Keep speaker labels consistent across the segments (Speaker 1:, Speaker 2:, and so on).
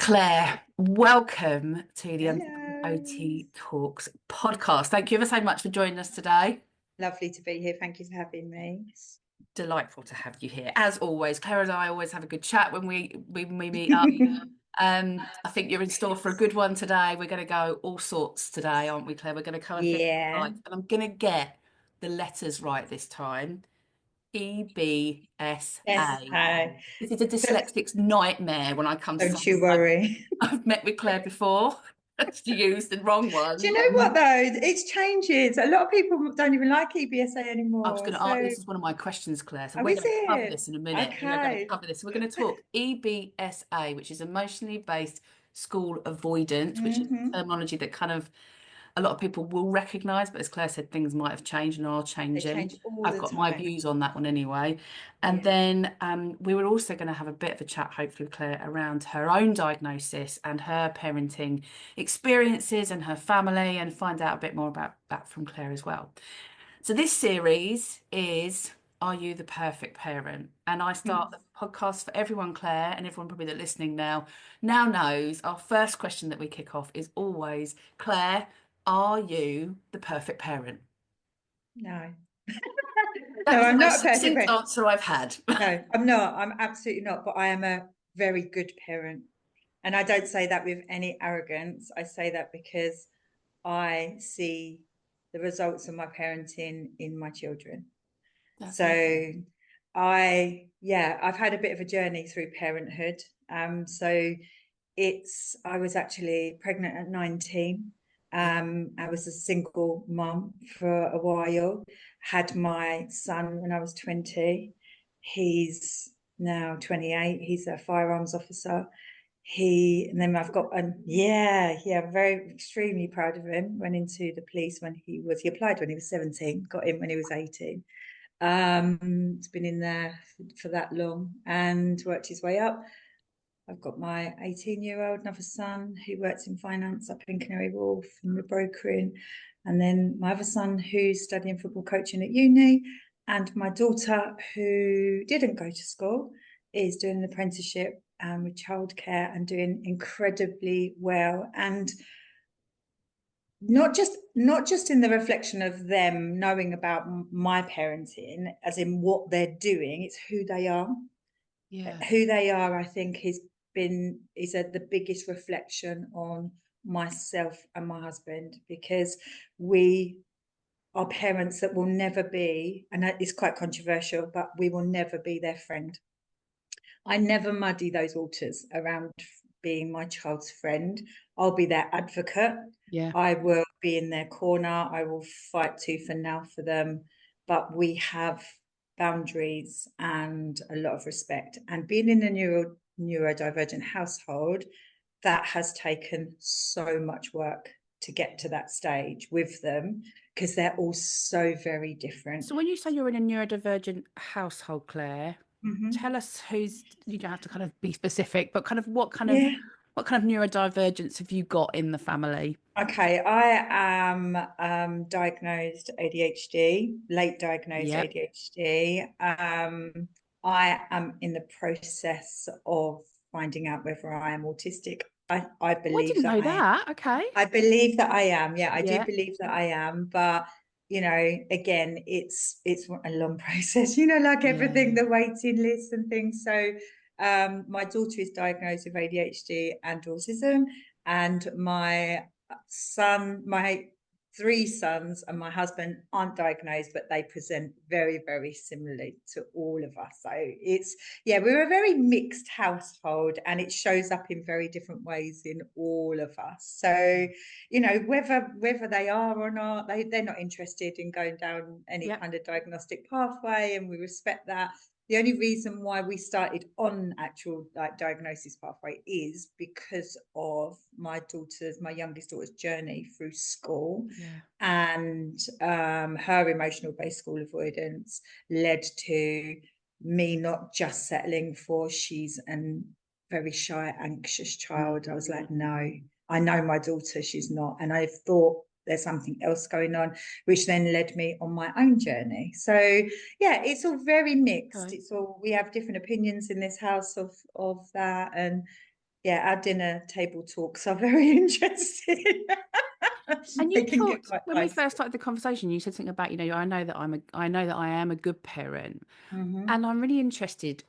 Speaker 1: Claire, welcome to the
Speaker 2: Hello.
Speaker 1: OT Talks podcast. Thank you ever so much for joining us today.
Speaker 2: Lovely to be here. Thank you for having me.
Speaker 1: Delightful to have you here. As always, Claire and I always have a good chat when we meet up. I think you're in store for a good one today. We're going to go all sorts today, aren't we, Claire? We're going to cover things
Speaker 2: Yeah.
Speaker 1: like, and I'm going to get the letters right this time.
Speaker 2: Yes.
Speaker 1: EBSA.
Speaker 2: Hi.
Speaker 1: This is a dyslexic's nightmare when I come to
Speaker 2: Don't
Speaker 1: something
Speaker 2: you
Speaker 1: like
Speaker 2: worry.
Speaker 1: I've met with Claire before. She used the wrong
Speaker 2: Do you
Speaker 1: one.
Speaker 2: know what though? It's changes. A lot of people don't even like EBSA
Speaker 1: I was
Speaker 2: anymore.
Speaker 1: going to ask,
Speaker 2: So,
Speaker 1: this is one of my questions, Claire. So
Speaker 2: oh,
Speaker 1: we're
Speaker 2: is
Speaker 1: going to cover
Speaker 2: it?
Speaker 1: this in a minute. We are going to
Speaker 2: Okay.
Speaker 1: cover this. We're going to talk EBSA, which is emotionally based school avoidance, which is
Speaker 2: Hmm.
Speaker 1: terminology that kind of a lot of people will recognise, but as Claire said, things might have changed and are
Speaker 2: They
Speaker 1: changing.
Speaker 2: change all
Speaker 1: I've
Speaker 2: the
Speaker 1: got my
Speaker 2: time.
Speaker 1: views on that one anyway. And
Speaker 2: Yeah.
Speaker 1: then we were also going to have a bit of a chat, hopefully, with Claire around her own diagnosis and her parenting experiences and her family and find out a bit more about that from Claire as well. So this series is Are You the Perfect Parent? And I start the podcast for everyone, Claire, and everyone probably that listening now knows our first question that we kick off is always, Claire, are you the perfect parent?
Speaker 2: No.
Speaker 1: That
Speaker 2: No,
Speaker 1: is the
Speaker 2: I'm
Speaker 1: most
Speaker 2: not a perfect
Speaker 1: succinct
Speaker 2: parent.
Speaker 1: answer I've had.
Speaker 2: No, I'm not. I'm absolutely not. But I am a very good parent. And I don't say that with any arrogance. I say that because I see the results of my parenting in my children.
Speaker 1: That's lovely.
Speaker 2: So I've had a bit of a journey through parenthood. So I was actually pregnant at 19. I was a single mum for a while, had my son when I was 20. He's now 28. He's a firearms officer. And then I've got, very extremely proud of him. Went into the police he applied when he was 17, got in when he was 18. He's been in there for that long and worked his way up. I've got my 18-year-old, another son who works in finance up in Canary Wharf and the brokering. And then my other son who's studying football coaching at uni. And my daughter who didn't go to school is doing an apprenticeship with childcare and doing incredibly well. And not just in the reflection of them knowing about my parenting, as in what they're doing, it's who they are.
Speaker 1: Yeah.
Speaker 2: Who they are, I think, the biggest reflection on myself and my husband, because we are parents that will never be, and it's quite controversial, but we will never be their friend. I never muddy those waters around being my child's friend. I'll be their advocate.
Speaker 1: Yeah.
Speaker 2: I will be in their corner. I will fight tooth and nail for them. But we have boundaries and a lot of respect. And being in a neurodivergent household, that has taken so much work to get to that stage with them, because they're all so very different.
Speaker 1: So when you say you're in a neurodivergent household, Claire,
Speaker 2: Mm-hmm.
Speaker 1: tell us you don't have to kind of be specific, but kind of
Speaker 2: Yeah.
Speaker 1: what kind of neurodivergence have you got in the family?
Speaker 2: Okay, I am diagnosed ADHD, late diagnosed
Speaker 1: Yep.
Speaker 2: ADHD. I am in the process of finding out whether I am autistic. I
Speaker 1: Oh, I
Speaker 2: believe
Speaker 1: didn't
Speaker 2: that
Speaker 1: know
Speaker 2: I am.
Speaker 1: that. Okay.
Speaker 2: I believe that I am. Yeah, I do
Speaker 1: Yeah.
Speaker 2: believe that I am. But again, it's a long process. Like everything,
Speaker 1: Yeah.
Speaker 2: the waiting list and things. So, my daughter is diagnosed with ADHD and autism, and my three sons and my husband aren't diagnosed, but they present very, very similarly to all of us. So we're a very mixed household, and it shows up in very different ways in all of us. So, whether they are or not, they're not interested in going down any
Speaker 1: Yeah.
Speaker 2: kind of diagnostic pathway, and we respect that. The only reason why we started on actual diagnosis pathway is because of my youngest daughter's journey through school,
Speaker 1: Yeah.
Speaker 2: and her emotional based school avoidance led to me not just settling for she's a very shy, anxious child. I was like, no, I know my daughter, she's not, and I thought there's something else going on, which then led me on my own journey. So yeah, it's all very mixed.
Speaker 1: Okay.
Speaker 2: We have different opinions in this house of that, and yeah, our dinner table talks are very interesting.
Speaker 1: And
Speaker 2: They
Speaker 1: you
Speaker 2: can get
Speaker 1: talked
Speaker 2: quite
Speaker 1: when we
Speaker 2: feisty.
Speaker 1: first started the conversation, you said something about, I know that I am a good parent.
Speaker 2: Mm-hmm.
Speaker 1: And I'm really interested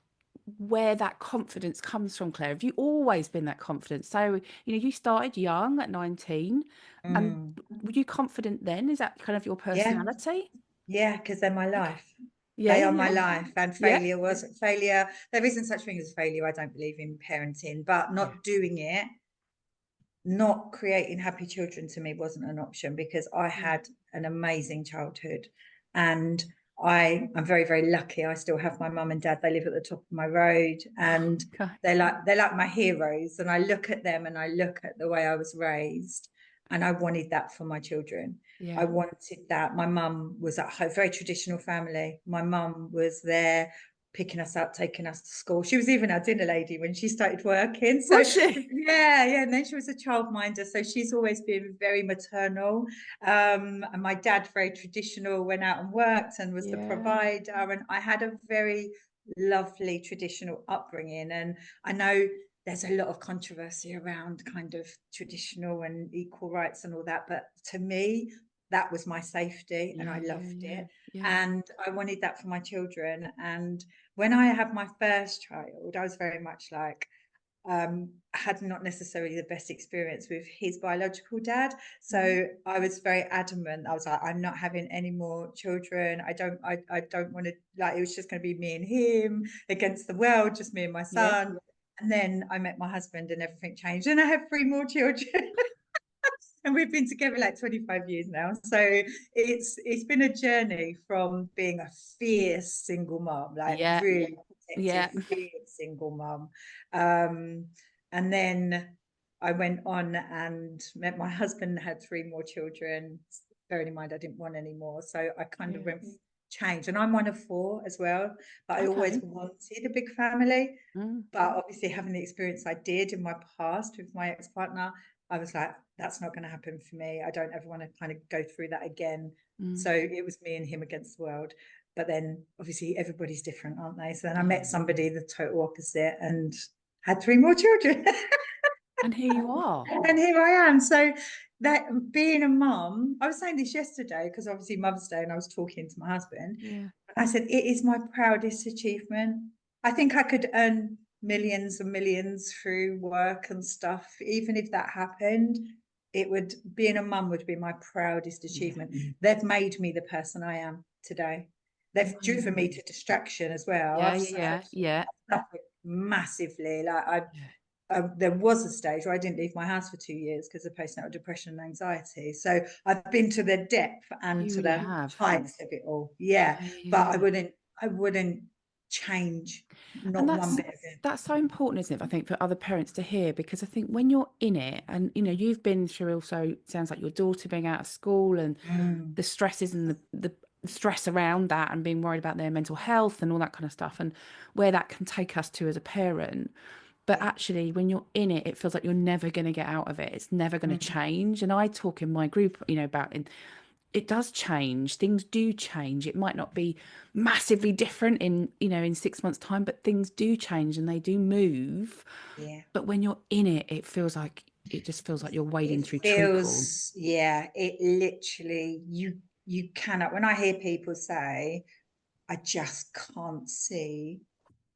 Speaker 1: where that confidence comes from, Claire. Have you always been that confident? So, you started young at 19, and
Speaker 2: Mm.
Speaker 1: were you confident then? Is that kind of your
Speaker 2: Yeah,
Speaker 1: personality?
Speaker 2: yeah, because they're my
Speaker 1: Okay.
Speaker 2: life.
Speaker 1: Yeah,
Speaker 2: They are
Speaker 1: yeah,
Speaker 2: my
Speaker 1: yeah.
Speaker 2: life, and
Speaker 1: Yeah.
Speaker 2: failure was failure. There isn't such thing as failure. I don't believe in parenting, but
Speaker 1: Yeah.
Speaker 2: not doing it, not creating happy children to me wasn't an option because I
Speaker 1: Yeah.
Speaker 2: had an amazing childhood, and I'm very, very lucky. I still have my mum and dad. They live at the top of my road, and
Speaker 1: Okay.
Speaker 2: they're like my heroes. And I look at them and I look at the way I was raised, and I wanted that for my children. I
Speaker 1: Yeah.
Speaker 2: wanted that. My mum was at home, very traditional family. My mum was there picking us up, taking us to school. She was even our dinner lady when she started working. So
Speaker 1: Was she?
Speaker 2: yeah, yeah. And then she was a childminder. So she's always been very maternal. And my dad, very traditional, went out and worked and was the
Speaker 1: Yeah.
Speaker 2: provider. And I had a very lovely traditional upbringing. And I know there's a lot of controversy around kind of traditional and equal rights and all that. But to me, that was my safety and
Speaker 1: Yeah,
Speaker 2: I
Speaker 1: yeah,
Speaker 2: loved
Speaker 1: yeah,
Speaker 2: it.
Speaker 1: yeah.
Speaker 2: And I wanted that for my children. And when I had my first child, I was very much like, had not necessarily the best experience with his biological dad.
Speaker 1: Mhm.
Speaker 2: So I was very adamant. I was like, I'm not having any more children. I don't want to, like, it was just going to be me and him against the world, just me and my
Speaker 1: Yeah.
Speaker 2: son. And then I met my husband and everything changed. And I have 3 more children. And we've been together like 25 years now. So it's been a journey from being a fierce single mom, like
Speaker 1: Yeah.
Speaker 2: really
Speaker 1: Yeah.
Speaker 2: protective, fierce single mom. Um, and then I went on and met my husband, had 3 more children. Bearing in mind I didn't want any more. So I kind of
Speaker 1: Yeah.
Speaker 2: went change. And I'm one of 4 as well. But I always
Speaker 1: Okay.
Speaker 2: wanted a big family.
Speaker 1: Mm,
Speaker 2: But obviously, having the experience I did in my past with my ex partner, I was like, that's not going to happen for me. I don't ever want to kind of go through that again.
Speaker 1: mm.
Speaker 2: So it was me and him against the world. But then obviously, everybody's different, aren't they? So then I
Speaker 1: Yeah.
Speaker 2: met somebody the total opposite and had 3 more children.
Speaker 1: And here you are.
Speaker 2: And here I am. So that being a mum, I was saying this yesterday because obviously Mother's Day, and I was talking to my husband.
Speaker 1: Yeah.
Speaker 2: I said, it is my proudest achievement. I think I could earn millions and millions through work and stuff. Even if that happened, it would, being a mum would be my proudest
Speaker 1: Yeah.
Speaker 2: achievement. They've made me the person I am today. They've driven me
Speaker 1: Amazing.
Speaker 2: to distraction as well.
Speaker 1: Yeah, yeah, yeah, yeah,
Speaker 2: Suffered massively. Like I
Speaker 1: yeah.
Speaker 2: there was a stage where I didn't leave my house for 2 years because of postnatal depression and anxiety. So I've been to the depth and
Speaker 1: You
Speaker 2: to
Speaker 1: really
Speaker 2: the
Speaker 1: have.
Speaker 2: heights of it all. Yeah,
Speaker 1: Yeah, yeah,
Speaker 2: but
Speaker 1: yeah.
Speaker 2: I wouldn't change
Speaker 1: And
Speaker 2: not one bit of it.
Speaker 1: that's so important, isn't it? I think for other parents to hear, because I think when you're in it, and you've been through also sounds like your daughter being out of school and
Speaker 2: Mm,
Speaker 1: the stresses and the stress around that and being worried about their mental health and all that kind of stuff and where that can take us to as a parent. But
Speaker 2: yeah.
Speaker 1: actually, when you're in it, it feels like you're never going to get out of it. It's never going to
Speaker 2: Mm,
Speaker 1: change. And I talk in my group, about it does change. Things do change. It might not be massively different in, in 6 months' time, but things do change and they do move.
Speaker 2: yeah.
Speaker 1: But when you're in it, it just feels like you're wading
Speaker 2: It
Speaker 1: through treacle.
Speaker 2: feels, yeah, it literally, you cannot, when I hear people say, I just can't see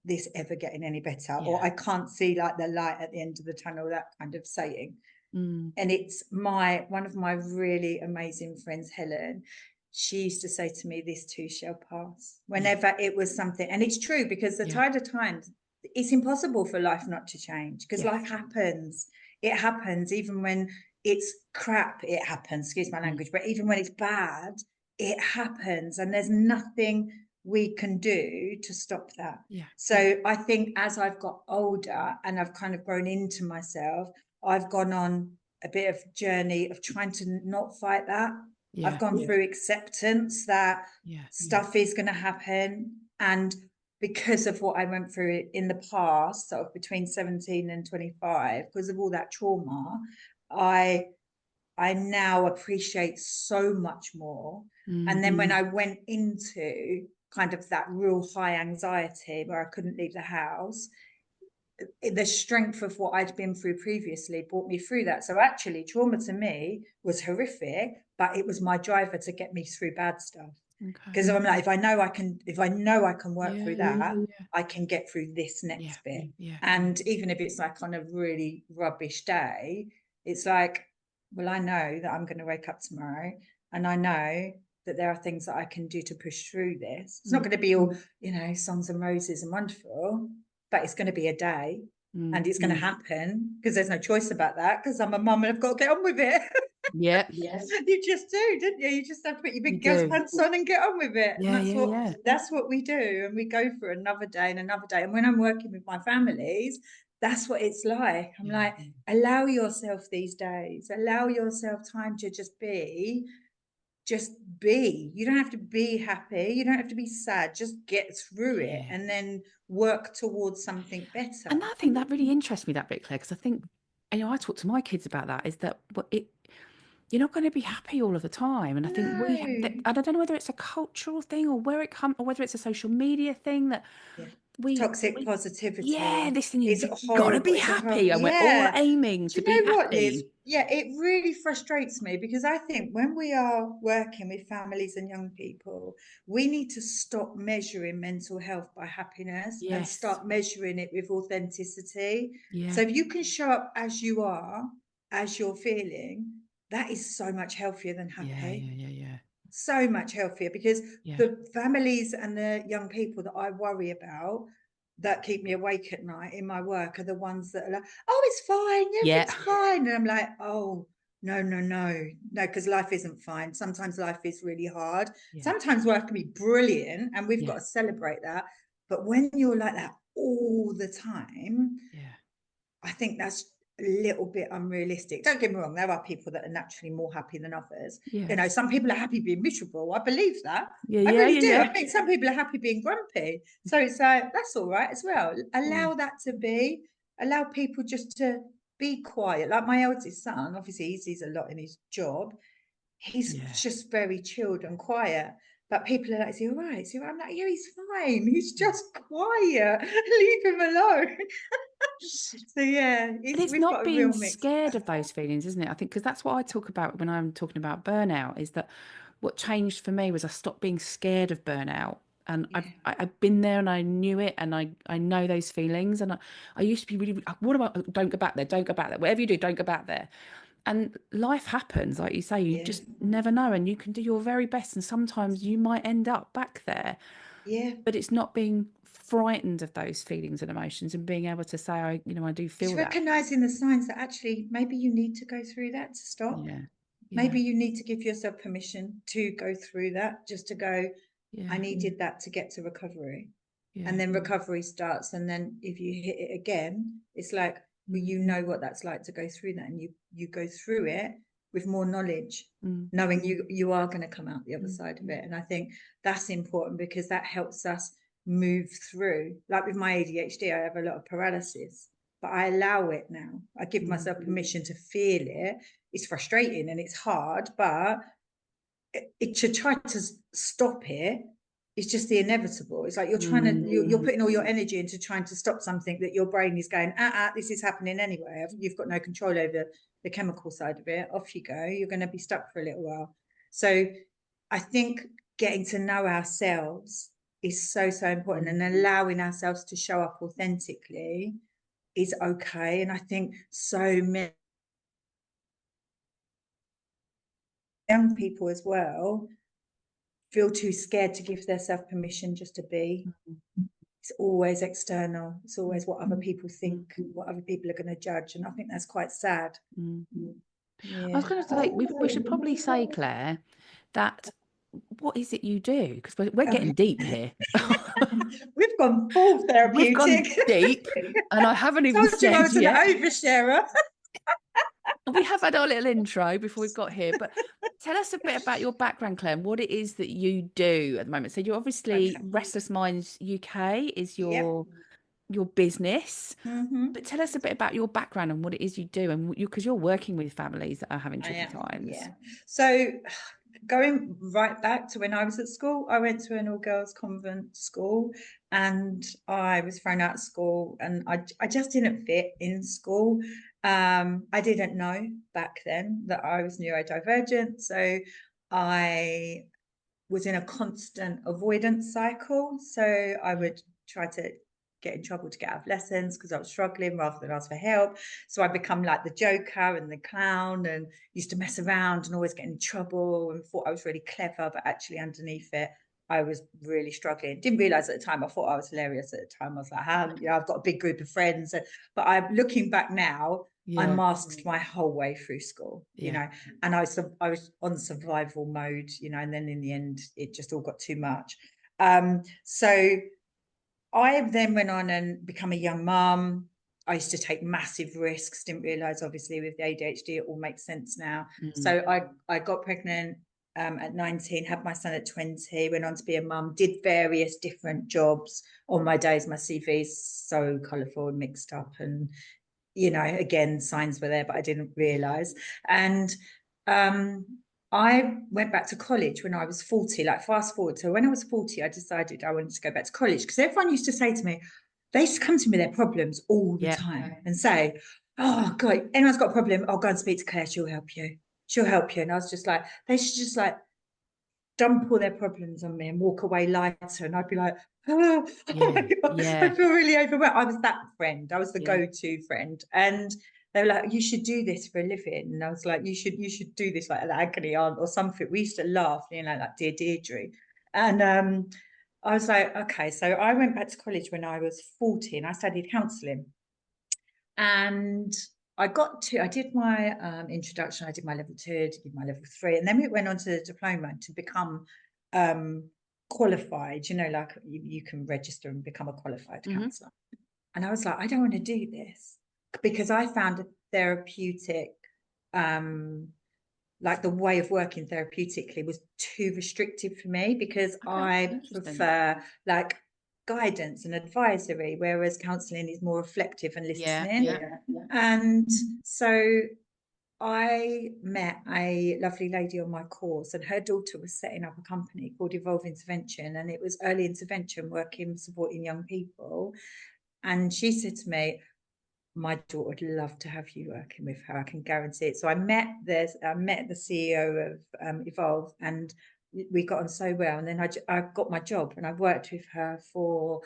Speaker 2: this ever getting any better, or
Speaker 1: Yeah.
Speaker 2: I can't see like the light at the end of the tunnel, that kind of saying.
Speaker 1: Mm,
Speaker 2: And it's one of my really amazing friends, Helen. She used to say to me, this too shall pass,
Speaker 1: yeah.
Speaker 2: whenever it was something. And it's true, because the
Speaker 1: Yeah.
Speaker 2: tide of times, it's impossible for life not to change, because
Speaker 1: Yes.
Speaker 2: life happens. It happens even when it's crap. It happens, excuse my
Speaker 1: Mm,
Speaker 2: language, but even when it's bad, it happens, and there's nothing we can do to stop that.
Speaker 1: yeah.
Speaker 2: So I think as I've got older and I've kind of grown into myself, I've gone on a bit of journey of trying to not fight that. I've
Speaker 1: Yeah.
Speaker 2: gone through acceptance that
Speaker 1: Yeah.
Speaker 2: stuff is going to happen. And because of what I went through in the past, sort of between 17 and 25, because of all that trauma, I I now appreciate so much more. And
Speaker 1: Mm,
Speaker 2: then when I went into kind of that real high anxiety where I couldn't leave the house, the strength of what I'd been through previously brought me through that. So actually, trauma to me was horrific, but it was my driver to get me through bad stuff. Because I'm like, if I know I can work through that, I can get through this next bit. And even if it's like on a really rubbish day, it's like, well, I know that I'm going to wake up tomorrow, and I know that there are things that I can do to push through this. It's not going to be all, songs and roses and wonderful, but it's going to be a day, and it's going to happen, because there's no choice about that, because I'm a mum and I've got to get on with it.
Speaker 1: Yeah.
Speaker 2: Yes. You just do, didn't you? You just have to put your big girl's pants on and get on with it.
Speaker 1: Yeah,
Speaker 2: and that's what we do. And we go for another day and another day. And when I'm working with my families, that's what it's like. I'm like, allow yourself these days, allow yourself time to just be. You don't have to be happy, you don't have to be sad, just get through it and then work towards something better.
Speaker 1: And I think that really interests me, that bit, Claire, because I think, I talk to my kids about that, is that you're not going to be happy all of the time. And I think I don't know whether it's a cultural thing or where it comes, or whether it's a social media thing that
Speaker 2: toxic positivity.
Speaker 1: This thing, you've got to be happy, and we're all aiming to be happy. What, Liz?
Speaker 2: It really frustrates me, because I think when we are working with families and young people, we need to stop measuring mental health by happiness and start measuring it with authenticity. So if you can show up as you are, as you're feeling, that is so much healthier than happy. So much healthier, because the families and the young people that I worry about, that keep me awake at night in my work, are the ones that are like, oh, it's fine, it's fine. And I'm like, oh, no, because life isn't fine. Sometimes life is really hard. Sometimes life can be brilliant, and we've got to celebrate that. But when you're like that all the time, I think that's a little bit unrealistic. Don't get me wrong, there are people that are naturally more happy than others. Some people are happy being miserable. I believe that. I really do. I think some people are happy being grumpy. So it's like, that's all right as well. Allow that to be. Allow people just to be quiet. Like my eldest son, obviously he sees a lot in his job. He's just very chilled and quiet. But people are like, is he all right? I'm like, yeah, he's fine. He's just quiet. Leave him alone. So
Speaker 1: it's not being scared of those feelings, isn't it? I think, because that's what I talk about when I'm talking about burnout, is that what changed for me was I stopped being scared of burnout. And I've been there, and I knew it, and I know those feelings. And I used to be really, what about, don't go back there, whatever you do, don't go back there. And life happens, like you say, you just never know, and you can do your very best, and sometimes you might end up back there. But it's not being frightened of those feelings and emotions, and being able to say, I do feel that.
Speaker 2: Recognizing the signs that actually maybe you need to go through that to stop. Maybe you need to give yourself permission to go through that, just to go, I needed that to get to recovery. And then recovery starts. And then if you hit it again, it's like, well, you know what that's like to go through that, and you go through it with more knowledge, knowing you are going to come out the other side of it. And I think that's important, because that helps us move through. Like with my ADHD, I have a lot of paralysis, but I allow it now. I give myself permission to feel it. It's frustrating and it's hard, but to try to stop it, it's just the inevitable. It's like you're trying to, you're putting all your energy into trying to stop something that your brain is going, this is happening anyway. You've got no control over the chemical side of it. Off you go. You're going to be stuck for a little while. So I think getting to know ourselves is so important, and allowing ourselves to show up authentically is okay. And I think so many young people as well feel too scared to give themselves permission just to be. It's always external. It's always what other people think, what other people are going to judge. And I think that's quite sad.
Speaker 1: I was going to say, we should probably say, Claire, that what is it you do? Because we're getting deep here.
Speaker 2: We've gone full therapeutic.
Speaker 1: We've gone deep, and I haven't even said
Speaker 2: I was an oversharer.
Speaker 1: We have had our little intro before we've got here, but tell us a bit about your background, Claire, and what it is that you do at the moment. So you're obviously Restlessminds UK is your business, but tell us a bit about your background and what it is you do, and because you're working with families that are having tricky times.
Speaker 2: So going right back to when I was at school, I went to an all-girls convent school, and I was thrown out of school, and I just didn't fit in school. I didn't know back then that I was neurodivergent, so I was in a constant avoidance cycle. So I would try to get in trouble to get out of lessons because I was struggling rather than ask for help. So I become like the joker and the clown, and used to mess around and always get in trouble, and thought I was really clever, but actually underneath it, I was really struggling. Didn't realize at the time. I thought I was hilarious at the time. I was like, I've got a big group of friends. But I'm looking back now, I
Speaker 1: Yeah.
Speaker 2: masked my whole way through school,
Speaker 1: Yeah.
Speaker 2: and I was on survival mode, and then in the end, it just all got too much. So I then went on and become a young mum. I used to take massive risks, didn't realize, obviously, with the ADHD, it all makes sense now. So I got pregnant at 19, had my son at 20, went on to be a mum, did various different jobs. On my days, my CV's so colourful and mixed up, and again, signs were there, but I didn't realize. And I went back to college when I was 40, like fast forward. So when I was 40, I decided I wanted to go back to college, because everyone used to say to me, they used to come to me with their problems all the time and say, oh God, anyone's got a problem, I'll go and speak to Claire, she'll help you. She'll help you. And I was just like, they should just like dump all their problems on me and walk away lighter. And I'd be like, oh my God, I feel really overwhelmed. I was that friend. I was the go-to friend. And they were like, you should do this for a living. And I was like, you should do this like an agony aunt or something. We used to laugh, like Dear Deirdre. And I was like, okay. So I went back to college when I was 40, and I studied counselling. And I did my introduction, I did my level 2, did my level 3, and then we went on to the diploma to become qualified, like you can register and become a qualified counsellor. And I was like, I don't want to do this, because I found a therapeutic, like the way of working therapeutically was too restrictive for me, because I prefer like guidance and advisory, whereas counselling is more reflective and listening. And so I met a lovely lady on my course, and her daughter was setting up a company called Evolve Intervention, and it was early intervention, working, supporting young people. And she said to me, my daughter would love to have you working with her, I can guarantee it. So I met the CEO of Evolve, and we got on so well. And then I got my job, and I worked with her for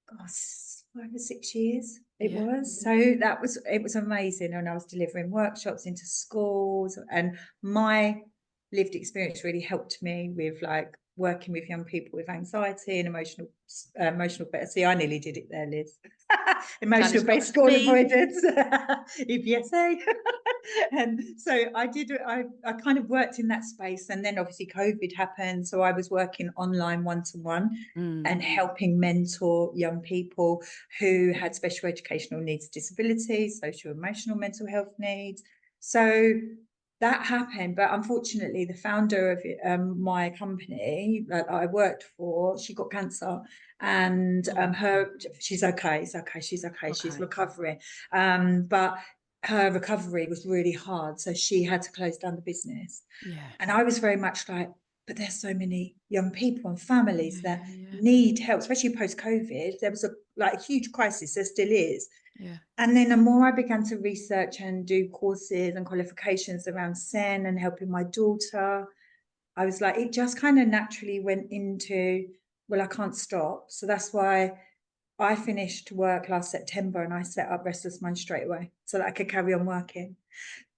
Speaker 2: 5 or 6 years it was. So it was amazing. And I was delivering workshops into schools, and my lived experience really helped me with like working with young people with anxiety and emotional see, I nearly did it there, Liz. Emotional based school avoidance, EBSA. And so I kind of worked in that space, and then obviously COVID happened, so I was working online one-to-one and helping mentor young people who had special educational needs, disabilities, social, emotional, mental health needs. So that happened, but unfortunately the founder of my company that I worked for, she got cancer, and she's okay, she's recovering, but her recovery was really hard, so she had to close down the business. And I was very much like, but there's so many young people and families that need help, especially post-COVID. There was a huge crisis, there still is. And then the more I began to research and do courses and qualifications around SEN and helping my daughter, I was like, it just kind of naturally went into, well, I can't stop. So that's why I finished work last September, and I set up Restlessminds straight away so that I could carry on working.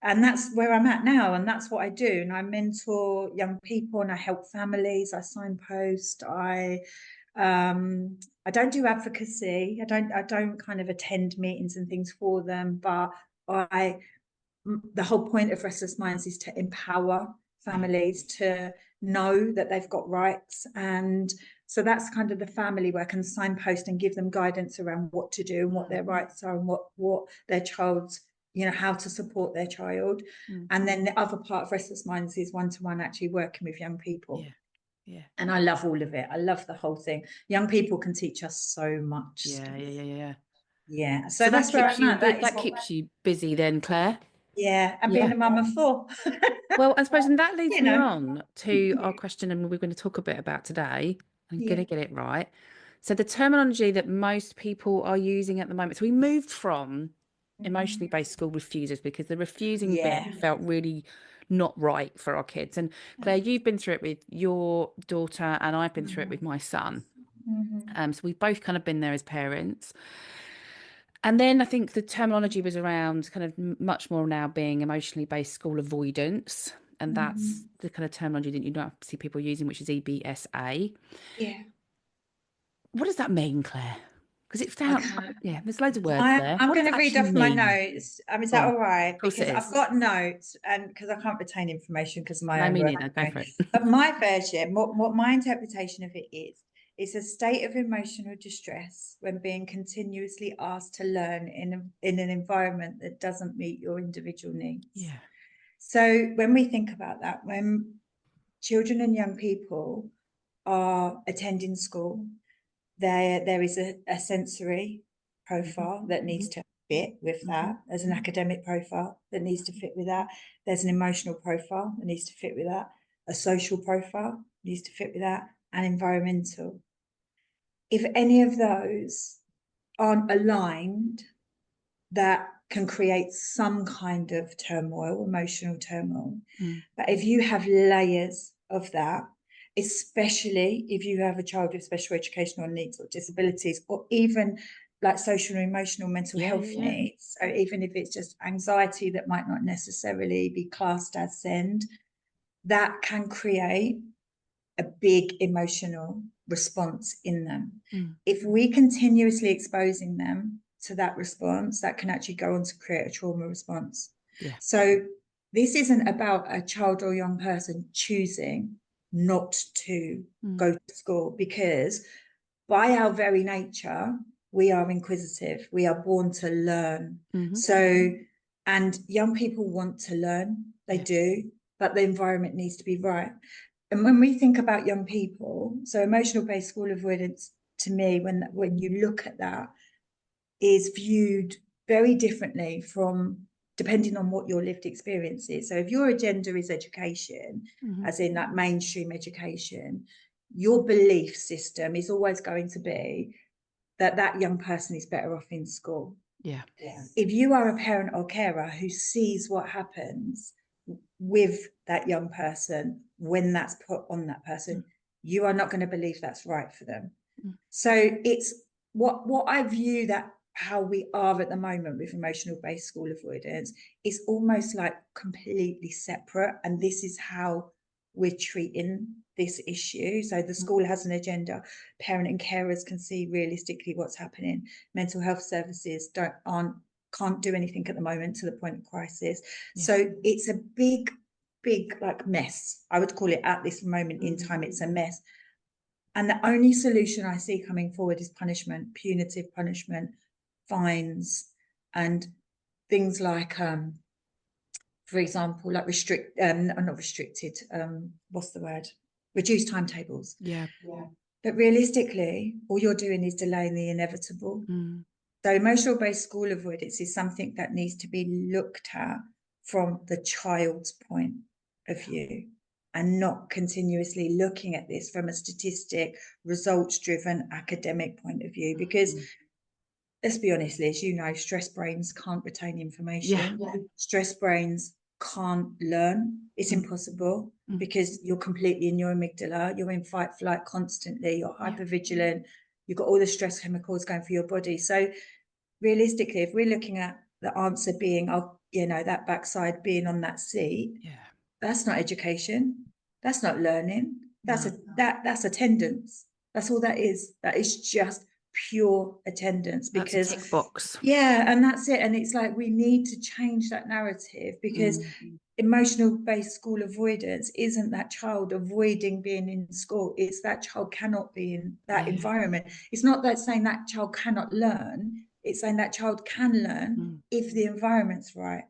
Speaker 2: And that's where I'm at now, and that's what I do. And I mentor young people, and I help families, I signpost, I don't do advocacy. I don't kind of attend meetings and things for them, but the whole point of Restlessminds is to empower families to know that they've got rights. And so that's kind of the family work, and signpost and give them guidance around what to do and what their rights are, and what their child's, how to support their child. And then the other part of Restlessminds is one-to-one, actually working with young people. And I love all of it. I love the whole thing. Young people can teach us so much stuff. Yeah. So that's where I'm at.
Speaker 1: That keeps you busy then, Claire.
Speaker 2: Yeah, and being a mum of 4.
Speaker 1: Well, I suppose, and that leads me on to our question, and we're going to talk a bit about today. I'm going to get it right. So the terminology that most people are using at the moment, so we moved from emotionally based school refusers because the refusing bit felt really not right for our kids. And Claire, you've been through it with your daughter and I've been through it with my son. So we've both kind of been there as parents. And then I think the terminology was around kind of much more now being emotionally based school avoidance. And that's the kind of terminology that you don't see people using, which is EBSA.
Speaker 2: Yeah.
Speaker 1: What does that mean, Claire? Because it sounds,
Speaker 2: Okay.
Speaker 1: yeah, there's loads of words there.
Speaker 2: I'm
Speaker 1: What does
Speaker 2: going
Speaker 1: it
Speaker 2: to read
Speaker 1: actually
Speaker 2: off my
Speaker 1: mean?
Speaker 2: notes. Is
Speaker 1: Go
Speaker 2: that
Speaker 1: on.
Speaker 2: all right?
Speaker 1: Of course
Speaker 2: Because
Speaker 1: it
Speaker 2: I've
Speaker 1: is.
Speaker 2: got notes, and because I can't retain information because of my
Speaker 1: No,
Speaker 2: own
Speaker 1: me
Speaker 2: work.
Speaker 1: neither. Go for it.
Speaker 2: But my version, what my interpretation of it is a state of emotional distress when being continuously asked to learn in an environment that doesn't meet your individual needs.
Speaker 1: Yeah.
Speaker 2: So when we think about that, when children and young people are attending school, there is a sensory profile that needs to fit with that. There's an academic profile that needs to fit with that. There's an emotional profile that needs to fit with that. A social profile needs to fit with that, and environmental. If any of those aren't aligned, that can create some kind of turmoil, emotional turmoil. But if you have layers of that, especially if you have a child with special educational needs or disabilities, or even like social and emotional mental health needs, so even if it's just anxiety that might not necessarily be classed as SEND, that can create a big emotional response in them. If we continuously exposing them to that response, that can actually go on to create a trauma response.
Speaker 1: Yeah.
Speaker 2: So this isn't about a child or young person choosing not to go to school, because by our very nature, we are inquisitive. We are born to learn. So, and young people want to learn, they do, but the environment needs to be right. And when we think about young people, so emotional based school avoidance, to me, when you look at that, is viewed very differently from depending on what your lived experience is. So if your agenda is education, as in that mainstream education, your belief system is always going to be that that young person is better off in school.
Speaker 1: Yeah.
Speaker 2: If you are a parent or carer who sees what happens with that young person when that's put on that person, you are not going to believe that's right for them. So it's what I view that how we are at the moment with emotional based school avoidance is almost like completely separate, and this is how we're treating this issue. So the school has an agenda, parent and carers can see realistically what's happening, mental health services can't do anything at the moment to the point of crisis. So it's a big like mess, I would call it. At this moment in time, it's a mess. And the only solution I see coming forward is punishment, punitive punishment, fines, and things like, for example, like not restricted, what's the word? Reduced timetables.
Speaker 1: Yeah.
Speaker 2: But realistically, all you're doing is delaying the inevitable. So emotional based school avoidance is something that needs to be looked at from the child's point of view, and not continuously looking at this from a statistic, results-driven academic point of view. Because let's be honest, Liz, you know, stress brains can't retain information. Stress brains can't learn. It's impossible, because you're completely in your amygdala. You're in fight, flight constantly. You're hypervigilant. You've got all the stress chemicals going through your body. So realistically, if we're looking at the answer being, that backside being on that seat, that's not education. That's not learning. That's attendance. That's all that is. That is just pure attendance. Because
Speaker 1: that's a tick box.
Speaker 2: And that's it. And it's like we need to change that narrative, because emotional based school avoidance isn't that child avoiding being in school. It's that child cannot be in that environment. It's not that saying that child cannot learn. It's saying that child can learn if the environment's right.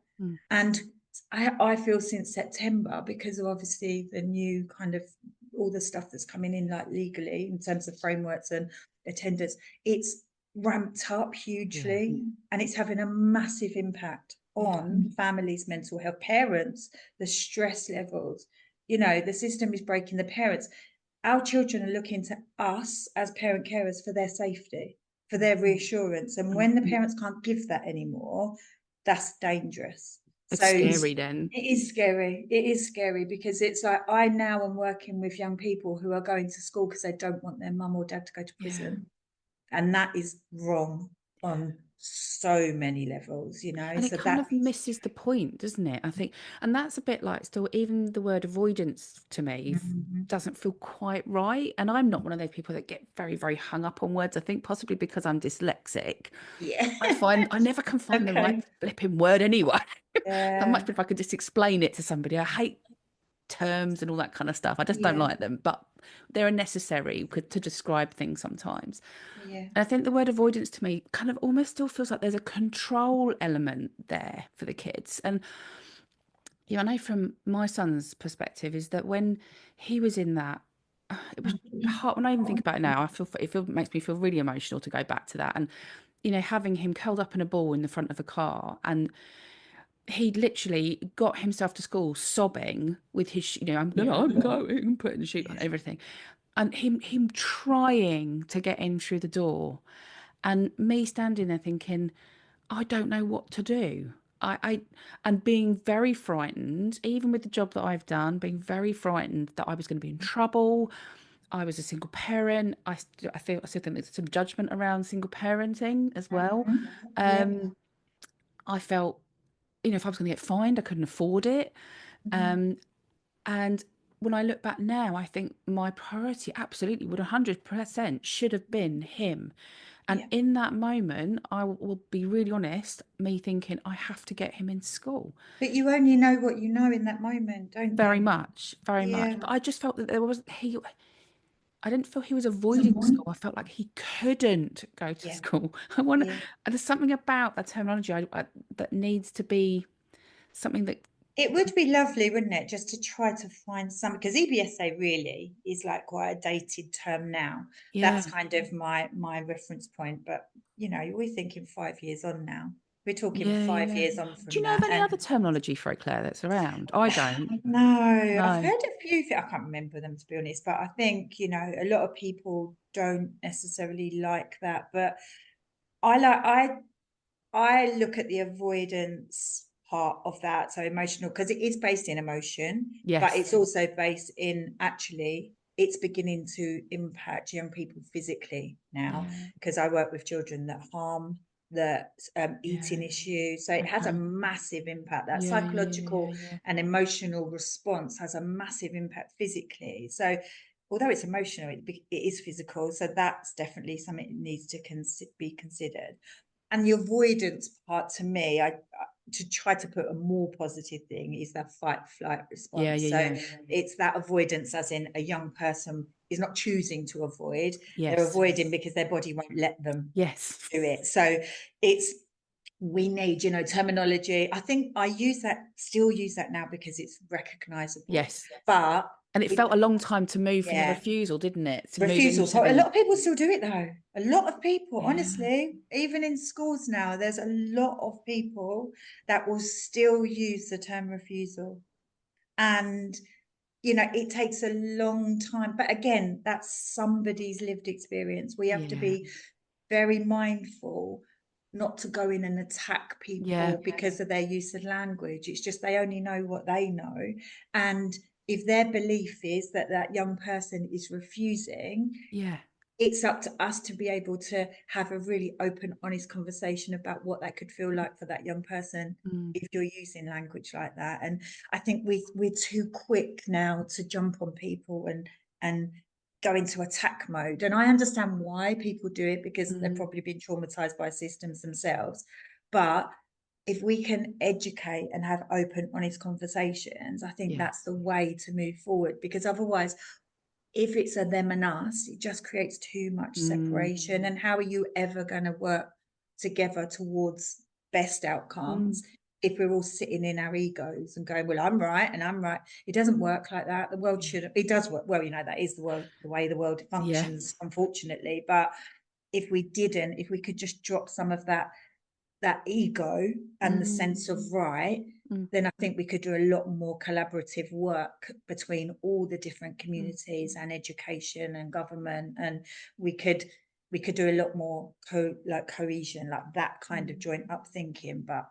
Speaker 2: And I feel since September, because of obviously the new kind of all the stuff that's coming in, like legally in terms of frameworks and attendance, it's ramped up hugely, and it's having a massive impact on families' mental health, parents, the stress levels. The system is breaking the parents. our children are looking to us as parent carers for their safety, for their reassurance. And when the parents can't give that anymore, that's dangerous.
Speaker 1: It's scary then.
Speaker 2: It is scary. It is scary because it's like I now am working with young people who are going to school because they don't want their mum or dad to go to prison. And that is wrong on so many levels,
Speaker 1: And it kind of misses the point, doesn't it? I think, and that's a bit like still, even the word avoidance to me doesn't feel quite right. And I'm not one of those people that get very, very hung up on words. I think possibly because I'm dyslexic,
Speaker 2: Yeah.
Speaker 1: I find I never can find the right flipping word anyway. I'm much
Speaker 2: Yeah.
Speaker 1: better if I could just explain it to somebody. I hate terms and all that kind of stuff. I just don't like them, but they're necessary to describe things sometimes.
Speaker 2: Yeah.
Speaker 1: And I think the word avoidance to me kind of almost still feels like there's a control element there for the kids. And I know from my son's perspective is that when he was in that, it was hard. When I even think about it now, it makes me feel really emotional to go back to that. And having him curled up in a ball in the front of a car, and he literally got himself to school sobbing with his, I'm going, putting the shoe on, everything. And him trying to get in through the door, and me standing there thinking, I don't know what to do. And being very frightened, even with the job that I've done, being very frightened that I was going to be in trouble. I was a single parent. I still think there's some judgment around single parenting as well.
Speaker 2: Yeah.
Speaker 1: I felt, if I was going to get fined, I couldn't afford it. Um, and when I look back now, I think my priority absolutely would 100% should have been him. And
Speaker 2: Yeah.
Speaker 1: in that moment, I will be really honest, me thinking I have to get him in school.
Speaker 2: But you only know what you know in that moment, don't
Speaker 1: Very
Speaker 2: you?
Speaker 1: much, very much.
Speaker 2: Yeah.
Speaker 1: But I just felt that I didn't feel he was avoiding school. I felt like he couldn't go to
Speaker 2: Yeah.
Speaker 1: school.
Speaker 2: Yeah.
Speaker 1: There's something about that terminology that needs to be something that,
Speaker 2: It would be lovely, wouldn't it, just to try to find some, because EBSA really is like quite a dated term now.
Speaker 1: yeah.
Speaker 2: That's kind of my reference point. But we're thinking 5 years on now. We're talking
Speaker 1: Yeah,
Speaker 2: 5 years on
Speaker 1: Do
Speaker 2: from
Speaker 1: you know of
Speaker 2: that.
Speaker 1: any
Speaker 2: And
Speaker 1: other terminology for it, Claire, that's around? I don't.
Speaker 2: no, I've
Speaker 1: No.
Speaker 2: heard a few things. I can't remember them to be honest, but I think, a lot of people don't necessarily like that. But I look at the avoidance part of that, so emotional, because it is based in emotion, but
Speaker 1: Yes.
Speaker 2: it's also based in actually it's beginning to impact young people physically now,
Speaker 1: Yeah.
Speaker 2: because I work with children that harm, that eating
Speaker 1: Yeah.
Speaker 2: issues. So it has a massive impact. That
Speaker 1: Yeah. Yeah. Yeah. Yeah.
Speaker 2: psychological
Speaker 1: Yeah.
Speaker 2: and emotional response has a massive impact physically. So although it's emotional, it is physical. So that's definitely something that needs to be considered. And the avoidance part, to me, to try to put a more positive thing, is that fight flight
Speaker 1: Yeah.
Speaker 2: response.
Speaker 1: Yeah.
Speaker 2: So
Speaker 1: Yeah.
Speaker 2: it's that avoidance, as in a young person is not choosing to avoid, they're
Speaker 1: Yes.
Speaker 2: avoiding because their body won't let them
Speaker 1: Yes.
Speaker 2: do it. So it's we need, terminology. I think still use that now because it's recognizable.
Speaker 1: Yes.
Speaker 2: But
Speaker 1: And it
Speaker 2: with
Speaker 1: felt a long time to move from the
Speaker 2: yeah,
Speaker 1: refusal, didn't it? To move
Speaker 2: refusals.
Speaker 1: into
Speaker 2: A
Speaker 1: the,
Speaker 2: lot of people still do it though. A lot of people,
Speaker 1: yeah.
Speaker 2: honestly, even in schools now, there's a lot of people that will still use the term refusal. And, it takes a long time. But again, that's somebody's lived experience. We have to
Speaker 1: Yeah.
Speaker 2: be very mindful not to go in and attack
Speaker 1: Yeah.
Speaker 2: people because of their use of language. It's just they only know what they know. And if their belief is that that young person is refusing,
Speaker 1: Yeah.
Speaker 2: it's up to us to be able to have a really open, honest conversation about what that could feel like for that young person
Speaker 1: Mm.
Speaker 2: if you're using language like that. And I think we're too quick now to jump on people and go into attack mode. And I understand why people do it, because they've
Speaker 1: Mm.
Speaker 2: probably been traumatized by systems themselves. But if we can educate and have open, honest conversations, I think
Speaker 1: Yeah.
Speaker 2: that's the way to move forward. Because otherwise, if it's a them and us, it just creates too much
Speaker 1: Mm.
Speaker 2: separation. And how are you ever going to work together towards best
Speaker 1: Mm.
Speaker 2: outcomes if we're all sitting in our egos and going, well, I'm right and I'm right? It doesn't work like that. The world
Speaker 1: Yeah.
Speaker 2: should, it does work. Well, that is the way the world
Speaker 1: Yeah.
Speaker 2: functions, unfortunately. But if we could just drop some of that that ego and the sense of right, then I think we could do a lot more collaborative work between all the different communities and education and government, and we could do a lot more cohesion, like that kind of joint up thinking. But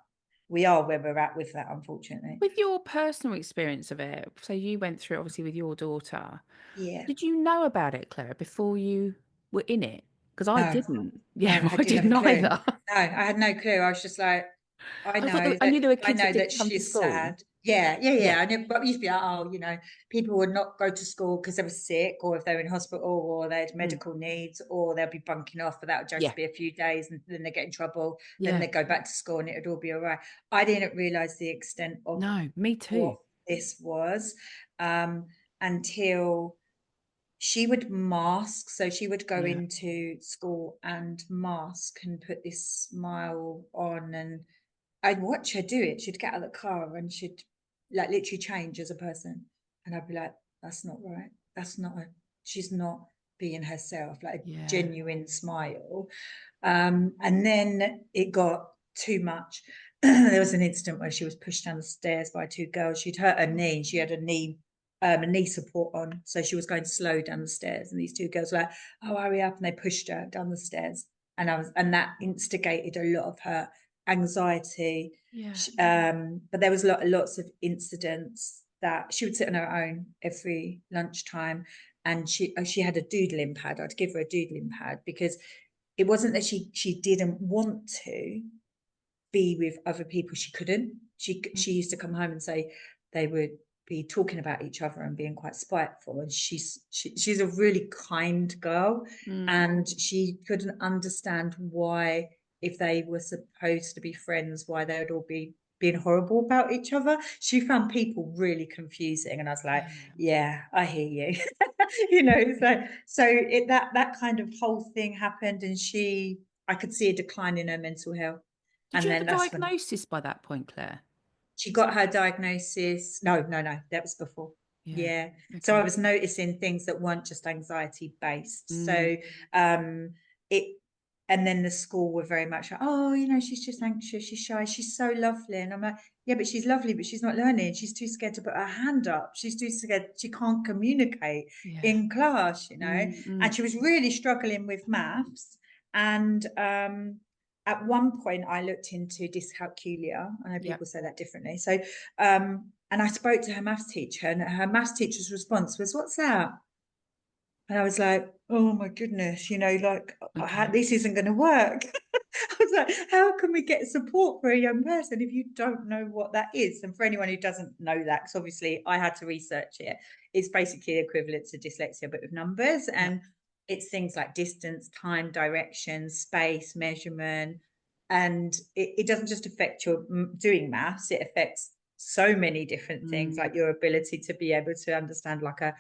Speaker 2: we are where we're at with that, unfortunately.
Speaker 1: With your personal experience of it, so you went through it obviously with your daughter.
Speaker 2: Yeah.
Speaker 1: Did you know about it, Claire, before you were in it? Because I
Speaker 2: No,
Speaker 1: didn't.
Speaker 2: no,
Speaker 1: Yeah,
Speaker 2: I
Speaker 1: I
Speaker 2: didn't have
Speaker 1: didn't
Speaker 2: a clue.
Speaker 1: either.
Speaker 2: No, I had no clue. I was just like,
Speaker 1: I thought I knew there were
Speaker 2: I
Speaker 1: kids that
Speaker 2: know that
Speaker 1: didn't come to
Speaker 2: she's
Speaker 1: school.
Speaker 2: sad. Yeah, yeah,
Speaker 1: Yeah,
Speaker 2: yeah. I knew, but it used to be like, oh, people would not go to school because they were sick, or if they were in hospital, or they had
Speaker 1: mm,
Speaker 2: medical needs, or they'll be bunking off, but that would just
Speaker 1: yeah,
Speaker 2: be a few days, and then they get in trouble. Then
Speaker 1: yeah.
Speaker 2: they go back to school, and it would all be all right. I didn't realize the extent of
Speaker 1: No, me too.
Speaker 2: what this was, until she would mask. So she would go
Speaker 1: Yeah,
Speaker 2: into school and mask and put this smile on, and I'd watch her do it. She'd get out of the car and she'd like literally change as a person, and I'd be like, that's not right, that's not a, she's not being herself, like a
Speaker 1: yeah.
Speaker 2: genuine smile. And then it got too much. There was an incident where she was pushed down the stairs by two girls. She'd hurt her knee. She had a knee support on, so she was going slow down the stairs, and these two girls were like, oh, hurry up, and they pushed her down the stairs, and that instigated a lot of her anxiety.
Speaker 1: Yeah.
Speaker 2: But there was lots of incidents that she would sit on her own every lunchtime, and she had a doodling pad. I'd give her a doodling pad because it wasn't that she didn't want to be with other people. She couldn't. She used to come home and say they would be talking about each other and being quite spiteful. And she's a really kind girl, and she couldn't understand why, if they were supposed to be friends, why they would all be being horrible about each other. She found people really confusing, and I was like,
Speaker 1: Yeah.
Speaker 2: yeah, I hear you. So that kind of whole thing happened, and I could see a decline in her mental health.
Speaker 1: Did
Speaker 2: And
Speaker 1: you have a
Speaker 2: then that's when
Speaker 1: diagnosis by that point, Claire?
Speaker 2: she got her diagnosis. No, that was before.
Speaker 1: Yeah.
Speaker 2: Yeah. So I
Speaker 1: Okay.
Speaker 2: was noticing things that weren't just anxiety based.
Speaker 1: Mm,
Speaker 2: So it and then the school were very much like, oh, she's just anxious, she's shy, she's so lovely. And I'm like, yeah, but she's lovely, but she's not learning. She's too scared to put her hand up. She's too scared, she can't communicate
Speaker 1: yeah.
Speaker 2: in class,
Speaker 1: Mm.
Speaker 2: And she was really struggling with maths. And at one point I looked into dyscalculia. I know
Speaker 1: Yeah.
Speaker 2: people say that differently. So and I spoke to her maths teacher, and her maths teacher's response was, what's that? And I was like, oh my goodness,
Speaker 1: Okay.
Speaker 2: this isn't going to work. I was like, how can we get support for a young person if you don't know what that is? And for anyone who doesn't know that, because obviously I had to research it, it's basically equivalent to dyslexia, but with numbers.
Speaker 1: Yeah.
Speaker 2: And it's things like distance, time, direction, space, measurement. And it doesn't just affect your doing maths, it affects so many different things,
Speaker 1: Mm.
Speaker 2: like your ability to be able to understand like a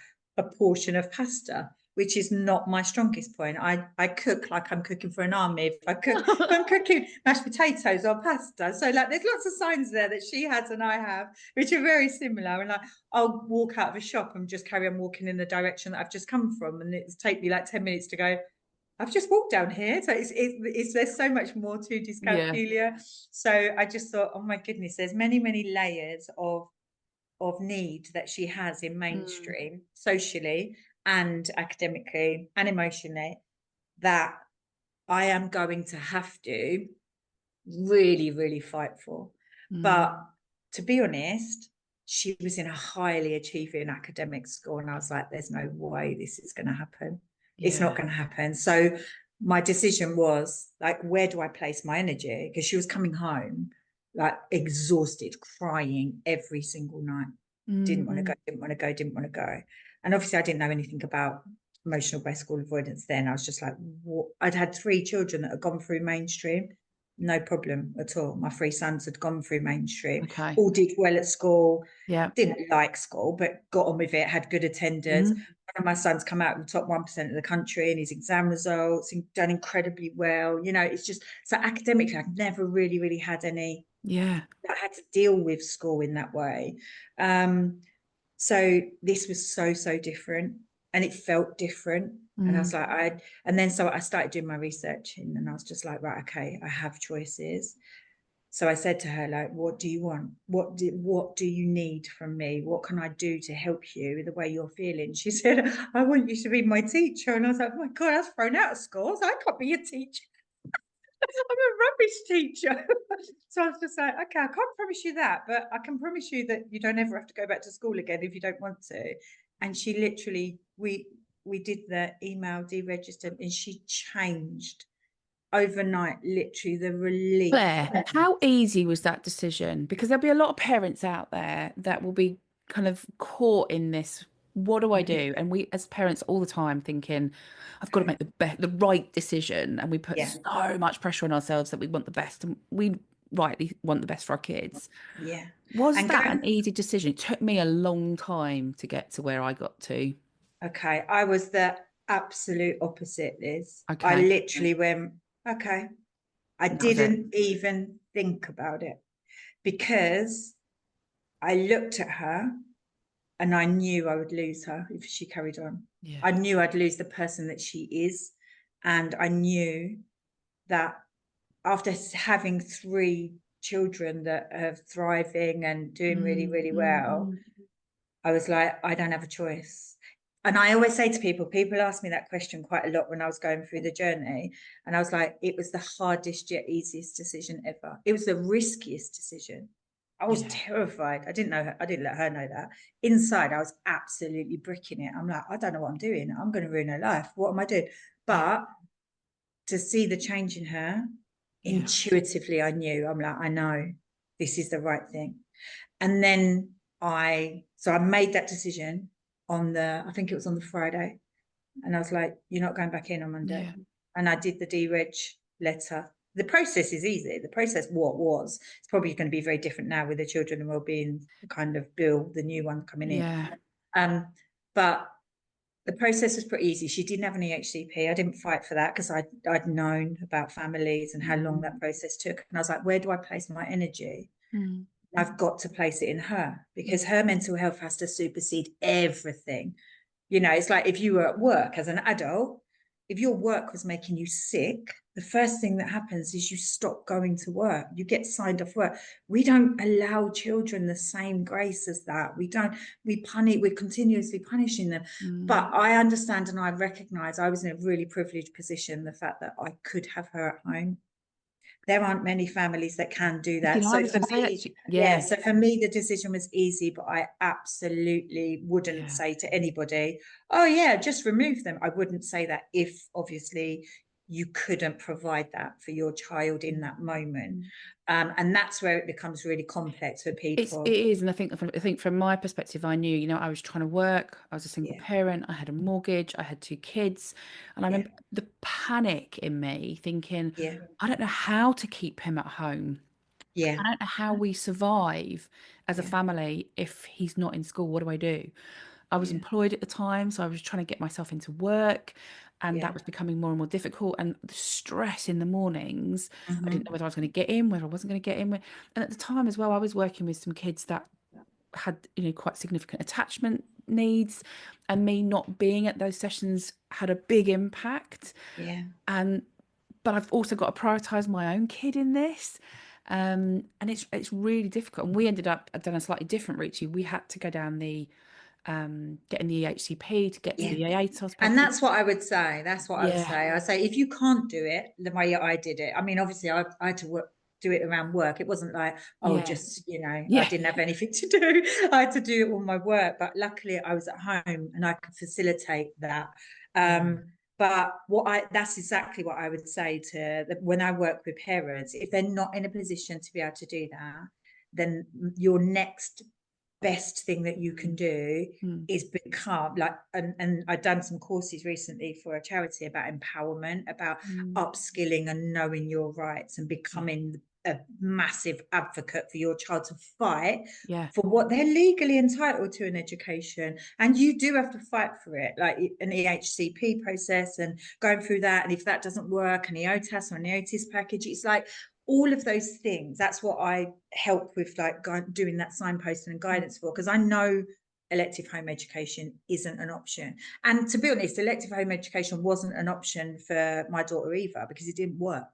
Speaker 2: portion of pasta, which is not my strongest point. I cook like I'm cooking for an army. If I'm cooking mashed potatoes or pasta. So like there's lots of signs there that she has and I have, which are very similar. And like I'll walk out of a shop and just carry on walking in the direction that I've just come from. And it's take me like 10 minutes to go, I've just walked down here. So it's there's so much more to
Speaker 1: Yeah.
Speaker 2: dyscalculia. So I just thought, oh my goodness, there's many layers of need that she has in
Speaker 1: Mm.
Speaker 2: mainstream socially and academically and emotionally, that I am going to have to really fight for. But
Speaker 1: Mm.
Speaker 2: to be honest, she was in a highly achieving academic school, and I was like, there's no way this is going to happen. It's not
Speaker 1: Yeah.
Speaker 2: going to happen. So my decision was like, where do I place my energy? Because she was coming home like exhausted, crying every single night. Didn't want to go,
Speaker 1: Mm.
Speaker 2: didn't want to go, didn't want to go. And obviously I didn't know anything about emotional based school avoidance then. I was just like, what? I'd had 3 children that had gone through mainstream, no problem at all. My 3 sons had gone through mainstream,
Speaker 1: Okay.
Speaker 2: all did well at school,
Speaker 1: Yeah.
Speaker 2: didn't like school, but got on with it, had good attendance.
Speaker 1: Mm.
Speaker 2: One of my sons come out in the top 1% of the country in his exam results, and done incredibly well. It's just, so academically, I've never really had any,
Speaker 1: Yeah.
Speaker 2: I had to deal with school in that way. So this was so different, and it felt different. And I was
Speaker 1: Mm.
Speaker 2: like, and then so I started doing my research, and I was just like, right, okay, I have choices. So I said to her, like, what do you want? What do you need from me? What can I do to help you with the way you're feeling? She said, I want you to be my teacher. And I was like, oh my God, I was thrown out of school. So I can't be a teacher. I'm a rubbish teacher. So I was just like, okay, I can't promise you that, but I can promise you that you don't ever have to go back to school again if you don't want to. And she literally, we did the email deregister, and she changed overnight, literally the relief.
Speaker 1: Claire, how easy was that decision? Because there'll be a lot of parents out there that will be kind of caught in this. What do I do? And we, as parents, all the time thinking, I've got to make the right decision, and we put
Speaker 2: Yeah,
Speaker 1: so much pressure on ourselves that we want the best, and we rightly want the best for our kids.
Speaker 2: yeah.
Speaker 1: Was
Speaker 2: And
Speaker 1: that an
Speaker 2: going,
Speaker 1: easy decision? It took me a long time to get to where I got to.
Speaker 2: okay, I was the absolute opposite, Liz. I
Speaker 1: Okay,
Speaker 2: literally went, okay. I
Speaker 1: and that was it.
Speaker 2: didn't even think about it because I looked at her and I knew I would lose her if she carried on.
Speaker 1: Yeah,
Speaker 2: I knew I'd lose the person that she is. And I knew that after having three children that are thriving and doing really,
Speaker 1: mm,
Speaker 2: really
Speaker 1: mm,
Speaker 2: well,
Speaker 1: mm.
Speaker 2: I was like, I don't have a choice. And I always say to people ask me that question quite a lot when I was going through the journey. And I was like, it was the hardest yet easiest decision ever. It was the riskiest decision. I was
Speaker 1: Yeah,
Speaker 2: terrified. I didn't know her, I didn't let her know that. Inside, I was absolutely bricking it. I'm like, I don't know what I'm doing. I'm going to ruin her life. What am I doing?
Speaker 1: yeah,
Speaker 2: But to see the change in her,
Speaker 1: yeah,
Speaker 2: intuitively, I knew. I'm like, I know this is the right thing. And then so I made that decision on I think it was on the Friday. And I was like, you're not going back in on Monday.
Speaker 1: yeah,
Speaker 2: And I did the dereg letter. The process is easy. The process, what was, it's probably going to be very different now with the children and wellbeing kind of bill, the new one coming in.
Speaker 1: yeah,
Speaker 2: But the process was pretty easy. She didn't have an EHCP. I didn't fight for that because I'd known about families and how long that process took. And I was like, where do I place my energy?
Speaker 1: mm,
Speaker 2: I've got to place it in her because
Speaker 1: mm.
Speaker 2: her mental health has to supersede everything. You know, it's like if you were at work as an adult, if your work was making you sick, the first thing that happens is you stop going to work. You get signed off work. We don't allow children the same grace as that. We're continuously punishing them. But
Speaker 1: Mm.
Speaker 2: I understand and I recognize I was in a really privileged position, the fact that I could have her at home. There aren't many families that can do
Speaker 1: You
Speaker 2: that.
Speaker 1: know, I
Speaker 2: So
Speaker 1: was
Speaker 2: for
Speaker 1: going to say that
Speaker 2: me,
Speaker 1: to you.
Speaker 2: yeah,
Speaker 1: Yeah,
Speaker 2: so for me, the decision was easy, but I absolutely wouldn't
Speaker 1: yeah.
Speaker 2: say to anybody, oh, yeah, just remove them. I wouldn't say that if obviously you couldn't provide that for your child in that moment.
Speaker 1: Mm.
Speaker 2: And that's where it becomes really complex for
Speaker 1: It
Speaker 2: people.
Speaker 1: is, and I think from my perspective, I knew, I was trying to work. I was a single
Speaker 2: Yeah,
Speaker 1: parent. I had a mortgage. I had two kids, and I
Speaker 2: yeah,
Speaker 1: remember the panic in me, thinking,
Speaker 2: yeah,
Speaker 1: I don't know how to keep him at home.
Speaker 2: yeah,
Speaker 1: I don't know how we survive as a
Speaker 2: yeah,
Speaker 1: family if he's not in school. What do I do? I was
Speaker 2: yeah,
Speaker 1: employed at the time, so I was trying to get myself into work, and
Speaker 2: yeah.
Speaker 1: that was becoming more and more difficult. And the stress in the mornings, I didn't know
Speaker 2: Mm-hmm.
Speaker 1: whether I was going to get in, whether I wasn't going to get in. And at the time as well, I was working with some kids that had, quite significant attachment needs, and me not being at those sessions had a big impact.
Speaker 2: Yeah,
Speaker 1: And but I've also got to prioritize my own kid in this. And it's really difficult. And we ended up down a slightly different route to you. We had to go down the getting the EHCP to get to
Speaker 2: yeah.
Speaker 1: the ATOS
Speaker 2: And
Speaker 1: package.
Speaker 2: that's what I would say. That's what I would
Speaker 1: Yeah,
Speaker 2: say. I say if you can't do it the way I did it. I mean, obviously, I had to do it around work. It wasn't like, oh,
Speaker 1: yeah,
Speaker 2: just I
Speaker 1: yeah,
Speaker 2: didn't have anything to do. I had to do it all my work. But luckily, I was at home and I could facilitate that.
Speaker 1: yeah.
Speaker 2: But that's exactly what I would say when I work with parents. If they're not in a position to be able to do that, then your next best thing that you can do
Speaker 1: Mm,
Speaker 2: is become like, and I've done some courses recently for a charity about empowerment, about
Speaker 1: mm,
Speaker 2: upskilling and knowing your rights and
Speaker 1: yeah,
Speaker 2: becoming a massive advocate for your child to fight
Speaker 1: yeah,
Speaker 2: for what they're legally entitled to, an education. And you do have to fight for it, like an EHCP process and going through that. And if that doesn't work, an EOTAS or an EOTIS package, it's like all of those things. That's what I help with, like doing that signposting and
Speaker 1: mm,
Speaker 2: guidance for, because I know elective home education isn't an option. And to be honest, elective home education wasn't an option for my daughter either, because it didn't work.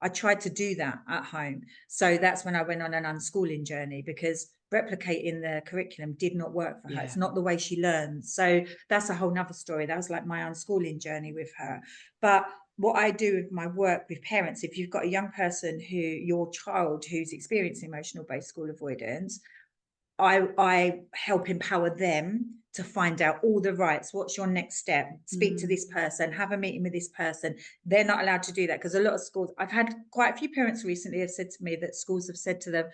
Speaker 2: I tried to do that at home. So that's when I went on an unschooling journey, because replicating the curriculum did not work for her.
Speaker 1: Yeah.
Speaker 2: It's not the way she learns. So that's a whole nother story. That was like my unschooling journey with her. But what I do with my work with parents, if you've got a young person your child who's experiencing emotional based school avoidance, I help empower them to find out all the rights. What's your next step? Speak to this person, have a meeting with this person. They're not allowed to do that, because a lot of schools, I've had quite a few parents recently have said to me that schools have said to them,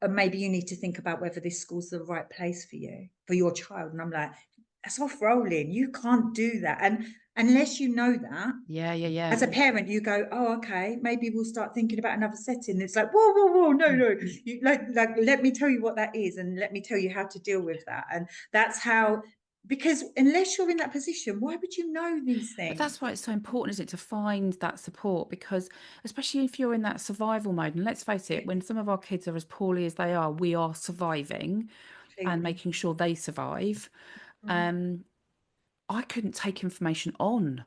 Speaker 2: maybe you need to think about whether this school's the right place for you, for your child. And I'm like, that's off rolling. You can't do that. And unless you know that,
Speaker 1: Yeah.
Speaker 2: as a parent, you go, oh, okay, maybe we'll start thinking about another setting. It's like, whoa, no. You like let me tell you what that is, and let me tell you how to deal with that. And that's how, because unless you're in that position, why would you know these
Speaker 1: But
Speaker 2: things?
Speaker 1: that's why it's so important, isn't it, to find that support? Because especially if you're in that survival mode, and let's face it, when some of our kids are as poorly as they are, we are surviving and
Speaker 2: Completely.
Speaker 1: making sure they survive.
Speaker 2: Mm.
Speaker 1: Um, I couldn't take information on.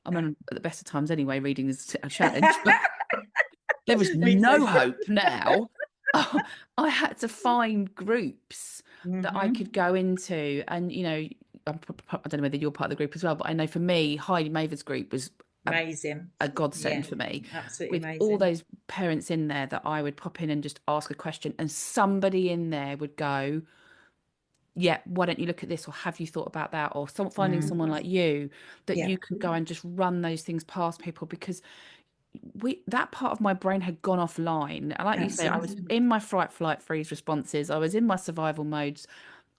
Speaker 1: I
Speaker 2: No.
Speaker 1: mean, at the best of times anyway, reading is a challenge, but there was
Speaker 2: Me
Speaker 1: no
Speaker 2: too.
Speaker 1: hope now. I had to find groups that I could
Speaker 2: Mm-hmm.
Speaker 1: go into. And, I don't know whether you're part of the group as well, but I know for me, Heidi Maver's group was a,
Speaker 2: Amazing.
Speaker 1: a
Speaker 2: Yeah,
Speaker 1: godsend for me,
Speaker 2: absolutely
Speaker 1: with all
Speaker 2: amazing.
Speaker 1: those parents in there that I would pop in and just ask a question, and somebody in there would go, yeah, why don't you look at this, or have you thought about that, or finding someone
Speaker 2: Mm.
Speaker 1: like you that
Speaker 2: Yeah.
Speaker 1: you could go and just run those things past people, because that part of my brain had gone offline. And like you say, I was
Speaker 2: Absolutely.
Speaker 1: in my fright, flight, freeze responses. I was in my survival modes.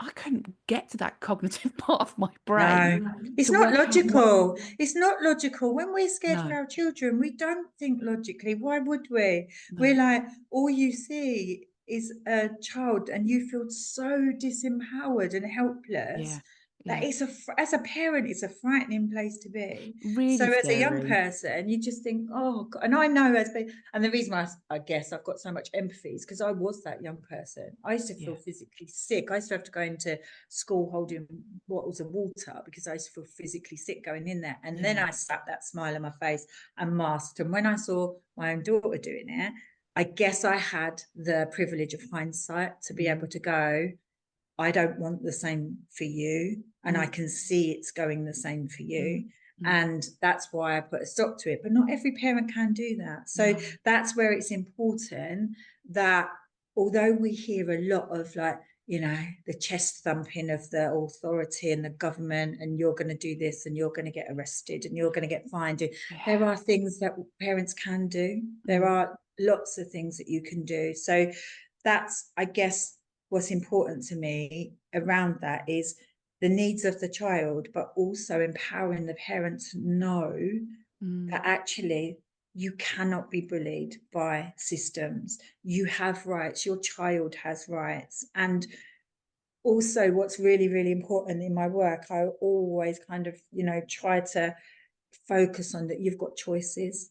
Speaker 1: I couldn't get to that cognitive part of my brain
Speaker 2: No, it's
Speaker 1: to
Speaker 2: not
Speaker 1: work out what.
Speaker 2: logical. It's not logical. When we're scared for
Speaker 1: No,
Speaker 2: our children, we don't think logically. Why would we? We're
Speaker 1: no.
Speaker 2: like, all you see is a child, and you feel so disempowered and helpless
Speaker 1: Yeah,
Speaker 2: that
Speaker 1: yeah.
Speaker 2: as a parent, it's a frightening place to be. So
Speaker 1: Really
Speaker 2: as a young
Speaker 1: scary.
Speaker 2: person, you just think, oh, God. And I know and the reason why I guess I've got so much empathy is because I was that young person. I used to feel
Speaker 1: Yeah,
Speaker 2: physically sick. I used to have to go into school holding bottles of water because I used to feel physically sick going in there. And then
Speaker 1: yeah.
Speaker 2: I slapped that smile on my face and masked. And when I saw my own daughter doing it, I guess I had the privilege of hindsight to be able
Speaker 1: Mm,
Speaker 2: to go, I don't want the same for you. And I
Speaker 1: mm,
Speaker 2: can see it's going the same for
Speaker 1: mm,
Speaker 2: you.
Speaker 1: mm.
Speaker 2: And that's why I put a stop to it. But not every parent can do that. So
Speaker 1: No.
Speaker 2: that's where it's important that, although we hear a lot of, like, the chest thumping of the authority and the government, and you're going to do this and you're going to get arrested and you're going to get fined. There
Speaker 1: Yeah.
Speaker 2: are things that parents can do. There
Speaker 1: Mm,
Speaker 2: are lots of things that you can do. So that's, I guess, what's important to me around that is the needs of the child, but also empowering the parent to know
Speaker 1: mm.
Speaker 2: that actually you cannot be bullied by systems. You have rights, your child has rights. And also, what's really, really important in my work, I always kind of, try to focus on that you've got choices.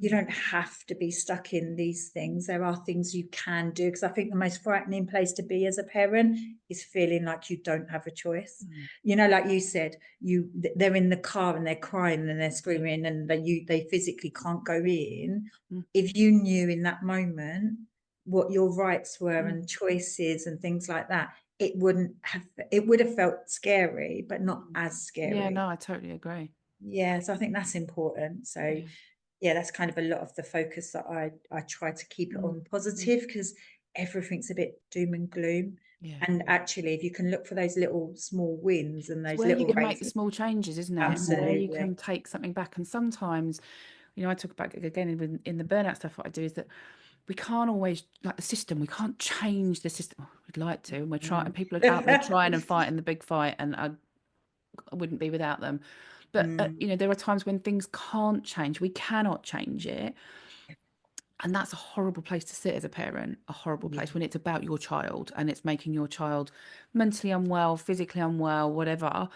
Speaker 2: You
Speaker 1: Mm.
Speaker 2: don't have to be stuck in these things. There are things you can do, because I think the most frightening place to be as a parent is feeling like you don't have a choice.
Speaker 1: Mm.
Speaker 2: Like you said, they're in the car and they're crying and they're
Speaker 1: Yeah.
Speaker 2: screaming, and they physically can't go in.
Speaker 1: Mm.
Speaker 2: If you knew in that moment what your rights were
Speaker 1: Mm.
Speaker 2: and choices and things like that, it would have felt scary, but not as
Speaker 1: Yeah,
Speaker 2: scary.
Speaker 1: no, I totally agree.
Speaker 2: Yeah, so I think that's important. So
Speaker 1: Yeah.
Speaker 2: yeah, that's kind of a lot of the focus that I try to keep it
Speaker 1: Mm.
Speaker 2: on positive, because everything's a bit doom and gloom.
Speaker 1: Yeah.
Speaker 2: And actually, if you can look for those little small wins and
Speaker 1: It's
Speaker 2: those
Speaker 1: where you
Speaker 2: little
Speaker 1: can make the
Speaker 2: races,
Speaker 1: small changes, isn't it? And where you
Speaker 2: absolutely.
Speaker 1: can take something back. And sometimes, I talk about again in the burnout stuff, what I do is that we can't always, like the system, we can't change the system. Oh, we'd like to, and we're trying,
Speaker 2: Mm.
Speaker 1: people are out there trying and fighting the big fight, and I wouldn't be without them. But,
Speaker 2: Mm.
Speaker 1: there are times when things can't change. We cannot change it. And that's a horrible place to sit as a parent, a horrible
Speaker 2: Yeah.
Speaker 1: place when it's about your child and it's making your child mentally unwell, physically unwell, whatever.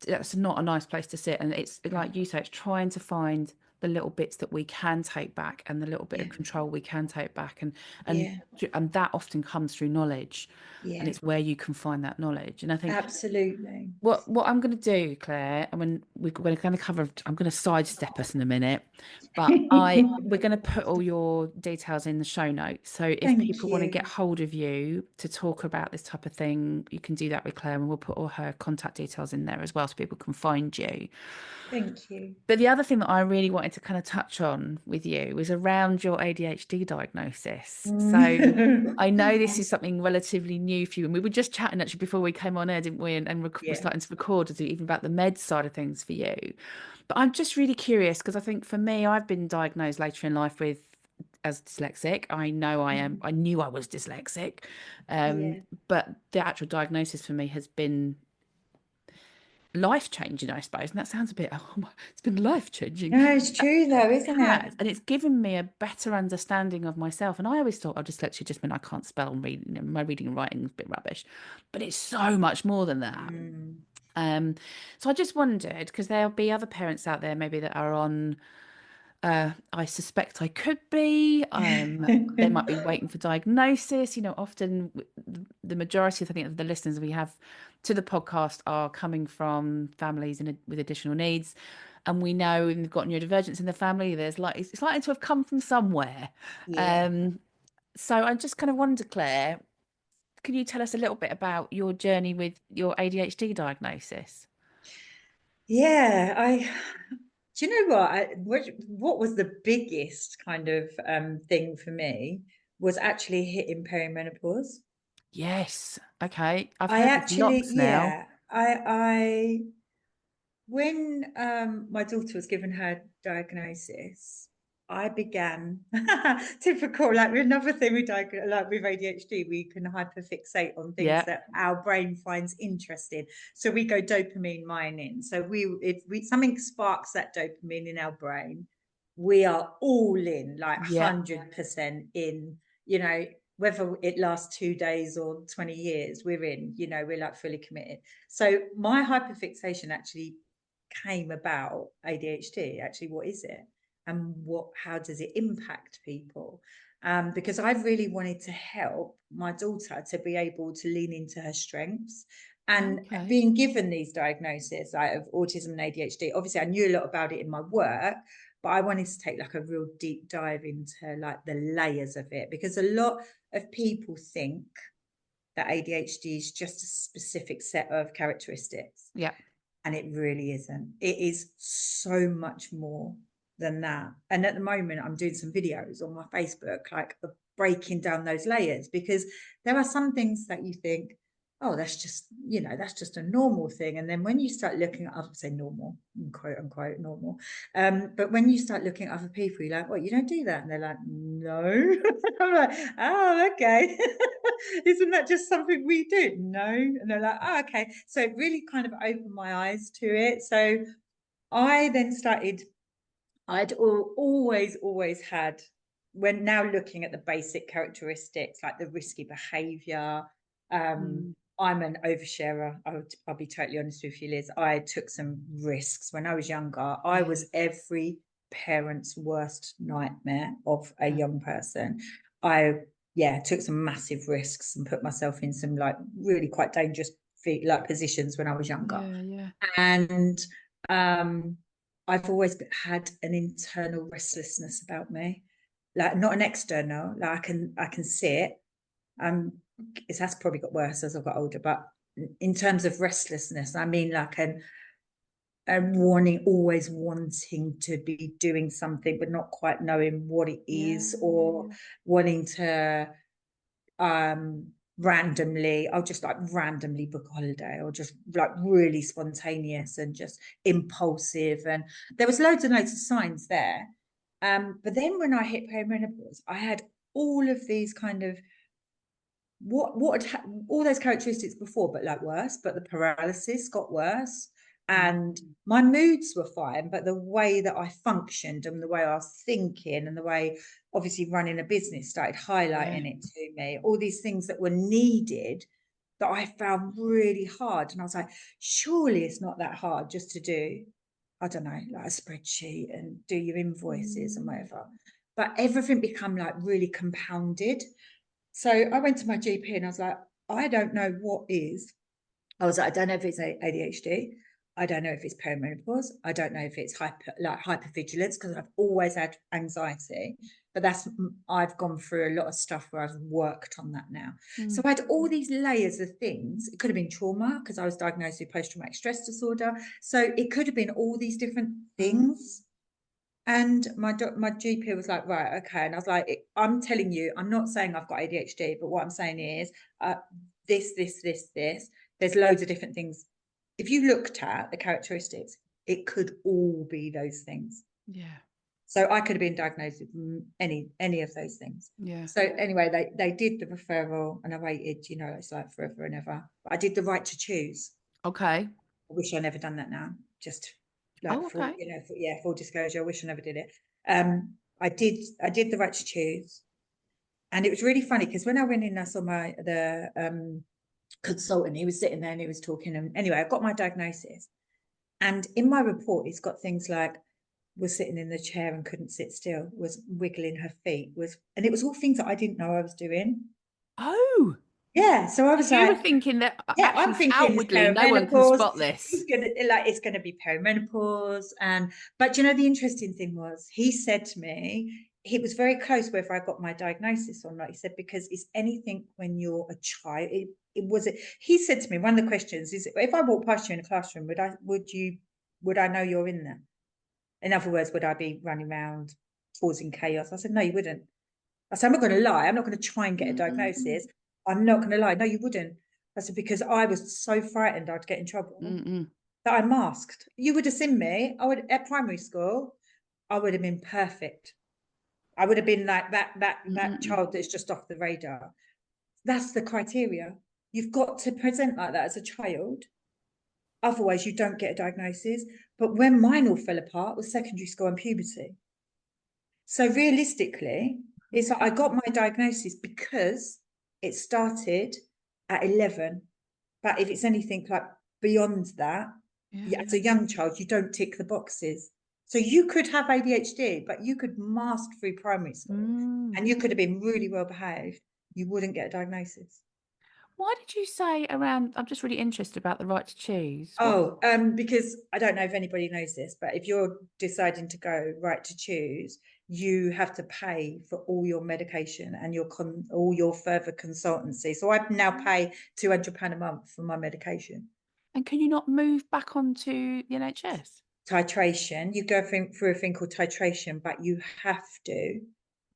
Speaker 1: That's not a nice place to sit. And it's
Speaker 2: No.
Speaker 1: like you say, it's trying to find the little bits that we can take back and the little bit of
Speaker 2: Yeah.
Speaker 1: control we can take back, and
Speaker 2: Yeah.
Speaker 1: and that often comes through knowledge, and
Speaker 2: Yeah.
Speaker 1: it's where you can find that knowledge. And I think
Speaker 2: Absolutely.
Speaker 1: what I'm going to do, Claire, and when we're going to cover, I'm going to sidestep us in a minute, but we're going to put all your details in the show notes. So if
Speaker 2: Thank
Speaker 1: people want to
Speaker 2: you.
Speaker 1: get hold of you to talk about this type of thing, you can do that with Claire, and we'll put all her contact details in there as well, so people can find you.
Speaker 2: Thank you.
Speaker 1: But the other thing that I really wanted to kind of touch on with you was around your ADHD diagnosis. So I know this is something relatively new for you, and we were just chatting actually before we came on air, didn't we? And we're
Speaker 2: Yeah.
Speaker 1: starting to record even about the med side of things for you. But I'm just really curious because I think for me, I've been diagnosed later in life with as dyslexic. I know I am. I knew I was dyslexic,
Speaker 2: Yeah.
Speaker 1: but the actual diagnosis for me has been life changing, I suppose. And that sounds a bit, it's been life changing.
Speaker 2: No, it's true though, isn't it?
Speaker 1: Has, and it's given me a better understanding of myself. And I always thought, oh, dyslexia just meant I can't spell and read. You know, my reading and writing is a bit rubbish, but it's so much more than that.
Speaker 2: Mm.
Speaker 1: So I just wondered because there'll be other parents out there maybe that are on. I suspect I could be. They might be waiting for diagnosis. You know, often the majority of I think of the listeners we have to the podcast are coming from families with additional needs, and we know when they've got neurodivergence in the family. There's like it's likely to have come from somewhere.
Speaker 2: Yeah.
Speaker 1: Um, so I just kind of wonder, Claire, can you tell us a little bit about your journey with your ADHD diagnosis?
Speaker 2: Yeah, do you know what? What was the biggest kind of thing for me was actually hitting perimenopause.
Speaker 1: Yes. Okay. I've
Speaker 2: I
Speaker 1: heard this
Speaker 2: actually,
Speaker 1: lots now.
Speaker 2: yeah, I when my daughter was given her diagnosis, I began typical like another thing with like with ADHD, we can hyperfixate on things
Speaker 1: Yeah.
Speaker 2: that our brain finds interesting. So we go dopamine mining. So if something sparks that dopamine in our brain, we are all in, like
Speaker 1: Yeah.
Speaker 2: 100% in, you know, whether it lasts 2 days or 20 years, we're in, you know, we're like fully committed. So my hyperfixation actually came about ADHD. Actually, what is it, and how does it impact people? Because I really wanted to help my daughter to be able to lean into her strengths. And
Speaker 1: Okay.
Speaker 2: being given these diagnoses like of autism and ADHD, obviously I knew a lot about it in my work, but I wanted to take like a real deep dive into like the layers of it, because a lot of people think that ADHD is just a specific set of characteristics.
Speaker 1: Yeah.
Speaker 2: And it really isn't. It is so much more than that. And at the moment, I'm doing some videos on my Facebook, like breaking down those layers, because there are some things that you think, oh, that's just, you know, that's just a normal thing. And then when you start looking at, I would say normal, quote unquote normal. But when you start looking at other people, you're like, well, you don't do that. And they're like, no. I'm like, oh, okay. Isn't that just something we do? No. And they're like, oh, okay. So it really kind of opened my eyes to it. So I then started, always had, when now looking at the basic characteristics, like the risky behavior,
Speaker 1: Mm.
Speaker 2: I'm an oversharer. I'll be totally honest with you, Liz. I took some risks when I was younger. I
Speaker 1: Yeah.
Speaker 2: was every parent's worst nightmare of a
Speaker 1: Yeah.
Speaker 2: young person. I took some massive risks and put myself in some like really quite dangerous like positions when I was younger.
Speaker 1: Yeah. Yeah.
Speaker 2: And I've always had an internal restlessness about me, like not an external. Like I can see it. That's probably got worse as I've got older, but in terms of restlessness, I mean like a always wanting to be doing something but not quite knowing what it
Speaker 1: Yeah.
Speaker 2: is,
Speaker 1: Yeah.
Speaker 2: or
Speaker 1: Yeah.
Speaker 2: wanting to randomly, I'll just like randomly book a holiday, or just like really spontaneous and just impulsive. And there was loads and loads of signs there. But then when I hit perimenopause, I had all of these kind of all those characteristics before, but like worse. But the paralysis got worse, and
Speaker 1: Mm.
Speaker 2: my moods were fine, but the way that I functioned and the way I was thinking and the way obviously running a business started
Speaker 1: Yeah.
Speaker 2: highlighting it to me, all these things that were needed that I found really hard. And I was like, surely it's not that hard just to do I don't know, like a spreadsheet and do your invoices and whatever. But everything become like really compounded. So I went to my GP and I was like, I don't know what is. I was like, I don't know if it's ADHD. I don't know if it's perimenopause. I don't know if it's hypervigilance, because I've always had anxiety. But I've gone through a lot of stuff where I've worked on that now. So I had all these layers of things. It could have been trauma, because I was diagnosed with post-traumatic stress disorder. So it could have been all these different things. And my GP was like, right, okay. And I was like, I'm telling you, I'm not saying I've got ADHD, but what I'm saying is this. There's loads of different things. If you looked at the characteristics, it could all be those things.
Speaker 1: Yeah.
Speaker 2: So I could have been diagnosed with any of those things.
Speaker 1: Yeah.
Speaker 2: So anyway, they did the referral, and I waited, it's like forever and ever. But I did the right to choose.
Speaker 1: Okay.
Speaker 2: I wish I never done that now. Just like
Speaker 1: Okay.
Speaker 2: full disclosure. I wish I never did it. I did the right to choose, and it was really funny because when I went in, I saw the consultant. He was sitting there and he was talking. And anyway, I got my diagnosis, and in my report, it's got things like was sitting in the chair and couldn't sit still, was wiggling her feet, and it was all things that I didn't know I was doing.
Speaker 1: Oh,
Speaker 2: Yeah, so I
Speaker 1: so
Speaker 2: was
Speaker 1: you were
Speaker 2: like,
Speaker 1: thinking that
Speaker 2: yeah, I'm
Speaker 1: actually
Speaker 2: thinking it's
Speaker 1: outwardly no one can
Speaker 2: perimenopause.
Speaker 1: spot this.
Speaker 2: It's gonna be perimenopause, but the interesting thing was he said to me, it was very close whether I got my diagnosis or not. He said, because it's anything when you're a child. He said to me, one of the questions is, if I walk past you in a classroom, would I know you're in there? In other words, would I be running around causing chaos? I said, no, you wouldn't. I said, I'm not going to lie. I'm not going to try and get a diagnosis. I'm not going to lie. No, you wouldn't. I said, because I was so frightened I'd get in trouble that I masked. You would have seen me. At primary school, I would have been perfect. I would have been like that child that's just off the radar. That's the criteria. You've got to present like that as a child. Otherwise, you don't get a diagnosis. But when mine all fell apart was secondary school and puberty. So realistically, it's like I got my diagnosis because it started at 11. But if it's anything like beyond that, as a young child, you don't tick the boxes. So you could have ADHD, but you could mask through primary school and you could have been really well behaved. You wouldn't get a diagnosis.
Speaker 1: Why did you say around? I'm just really interested about the right to choose.
Speaker 2: Because I don't know if anybody knows this, but if you're deciding to go right to choose, you have to pay for all your medication and all your further consultancy. So I now pay £200 a month for my medication.
Speaker 1: And can you not move back onto the NHS?
Speaker 2: Titration, you go through a thing called titration, but you have to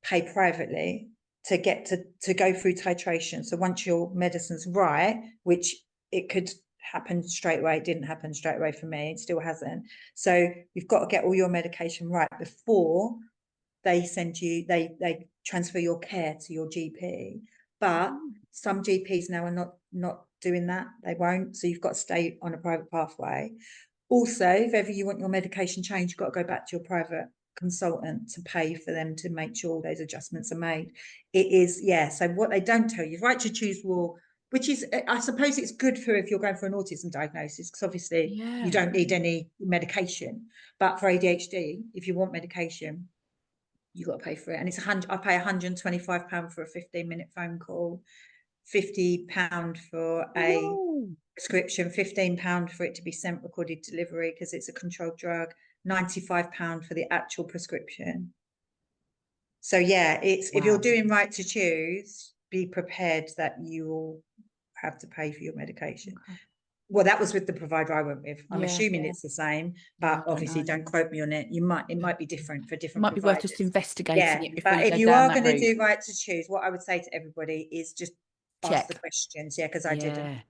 Speaker 2: pay privately to get to go through titration. So once your medicine's right, which it could happen straight away, it didn't happen straight away for me, it still hasn't. So you've got to get all your medication right before they they transfer your care to your GP. But some GPs now are not doing that. They won't. So you've got to stay on a private pathway. Also, if ever you want your medication changed, you've got to go back to your private consultant to pay for them to make sure those adjustments are made. It is, yeah. So what they don't tell you, right to choose which is, I suppose it's good for if you're going for an autism diagnosis, because obviously you don't need any medication. But for ADHD, if you want medication, you've got to pay for it. And I pay £125 for a 15-minute phone call, £50 for a prescription, £15 for it to be sent recorded delivery because it's a controlled drug, £95 for the actual prescription. So yeah, if you're doing right to choose, be prepared that you'll have to pay for your medication. Well, that was with the provider I went with. I'm assuming it's the same, but obviously don't quote me on it. It might be different for different
Speaker 1: Might be worth
Speaker 2: providers.
Speaker 1: just investigating it before
Speaker 2: but
Speaker 1: you
Speaker 2: if
Speaker 1: go
Speaker 2: you
Speaker 1: down
Speaker 2: are
Speaker 1: that
Speaker 2: going to
Speaker 1: route.
Speaker 2: do right to choose, what I would say to everybody is just ask the questions. Yeah, because I didn't.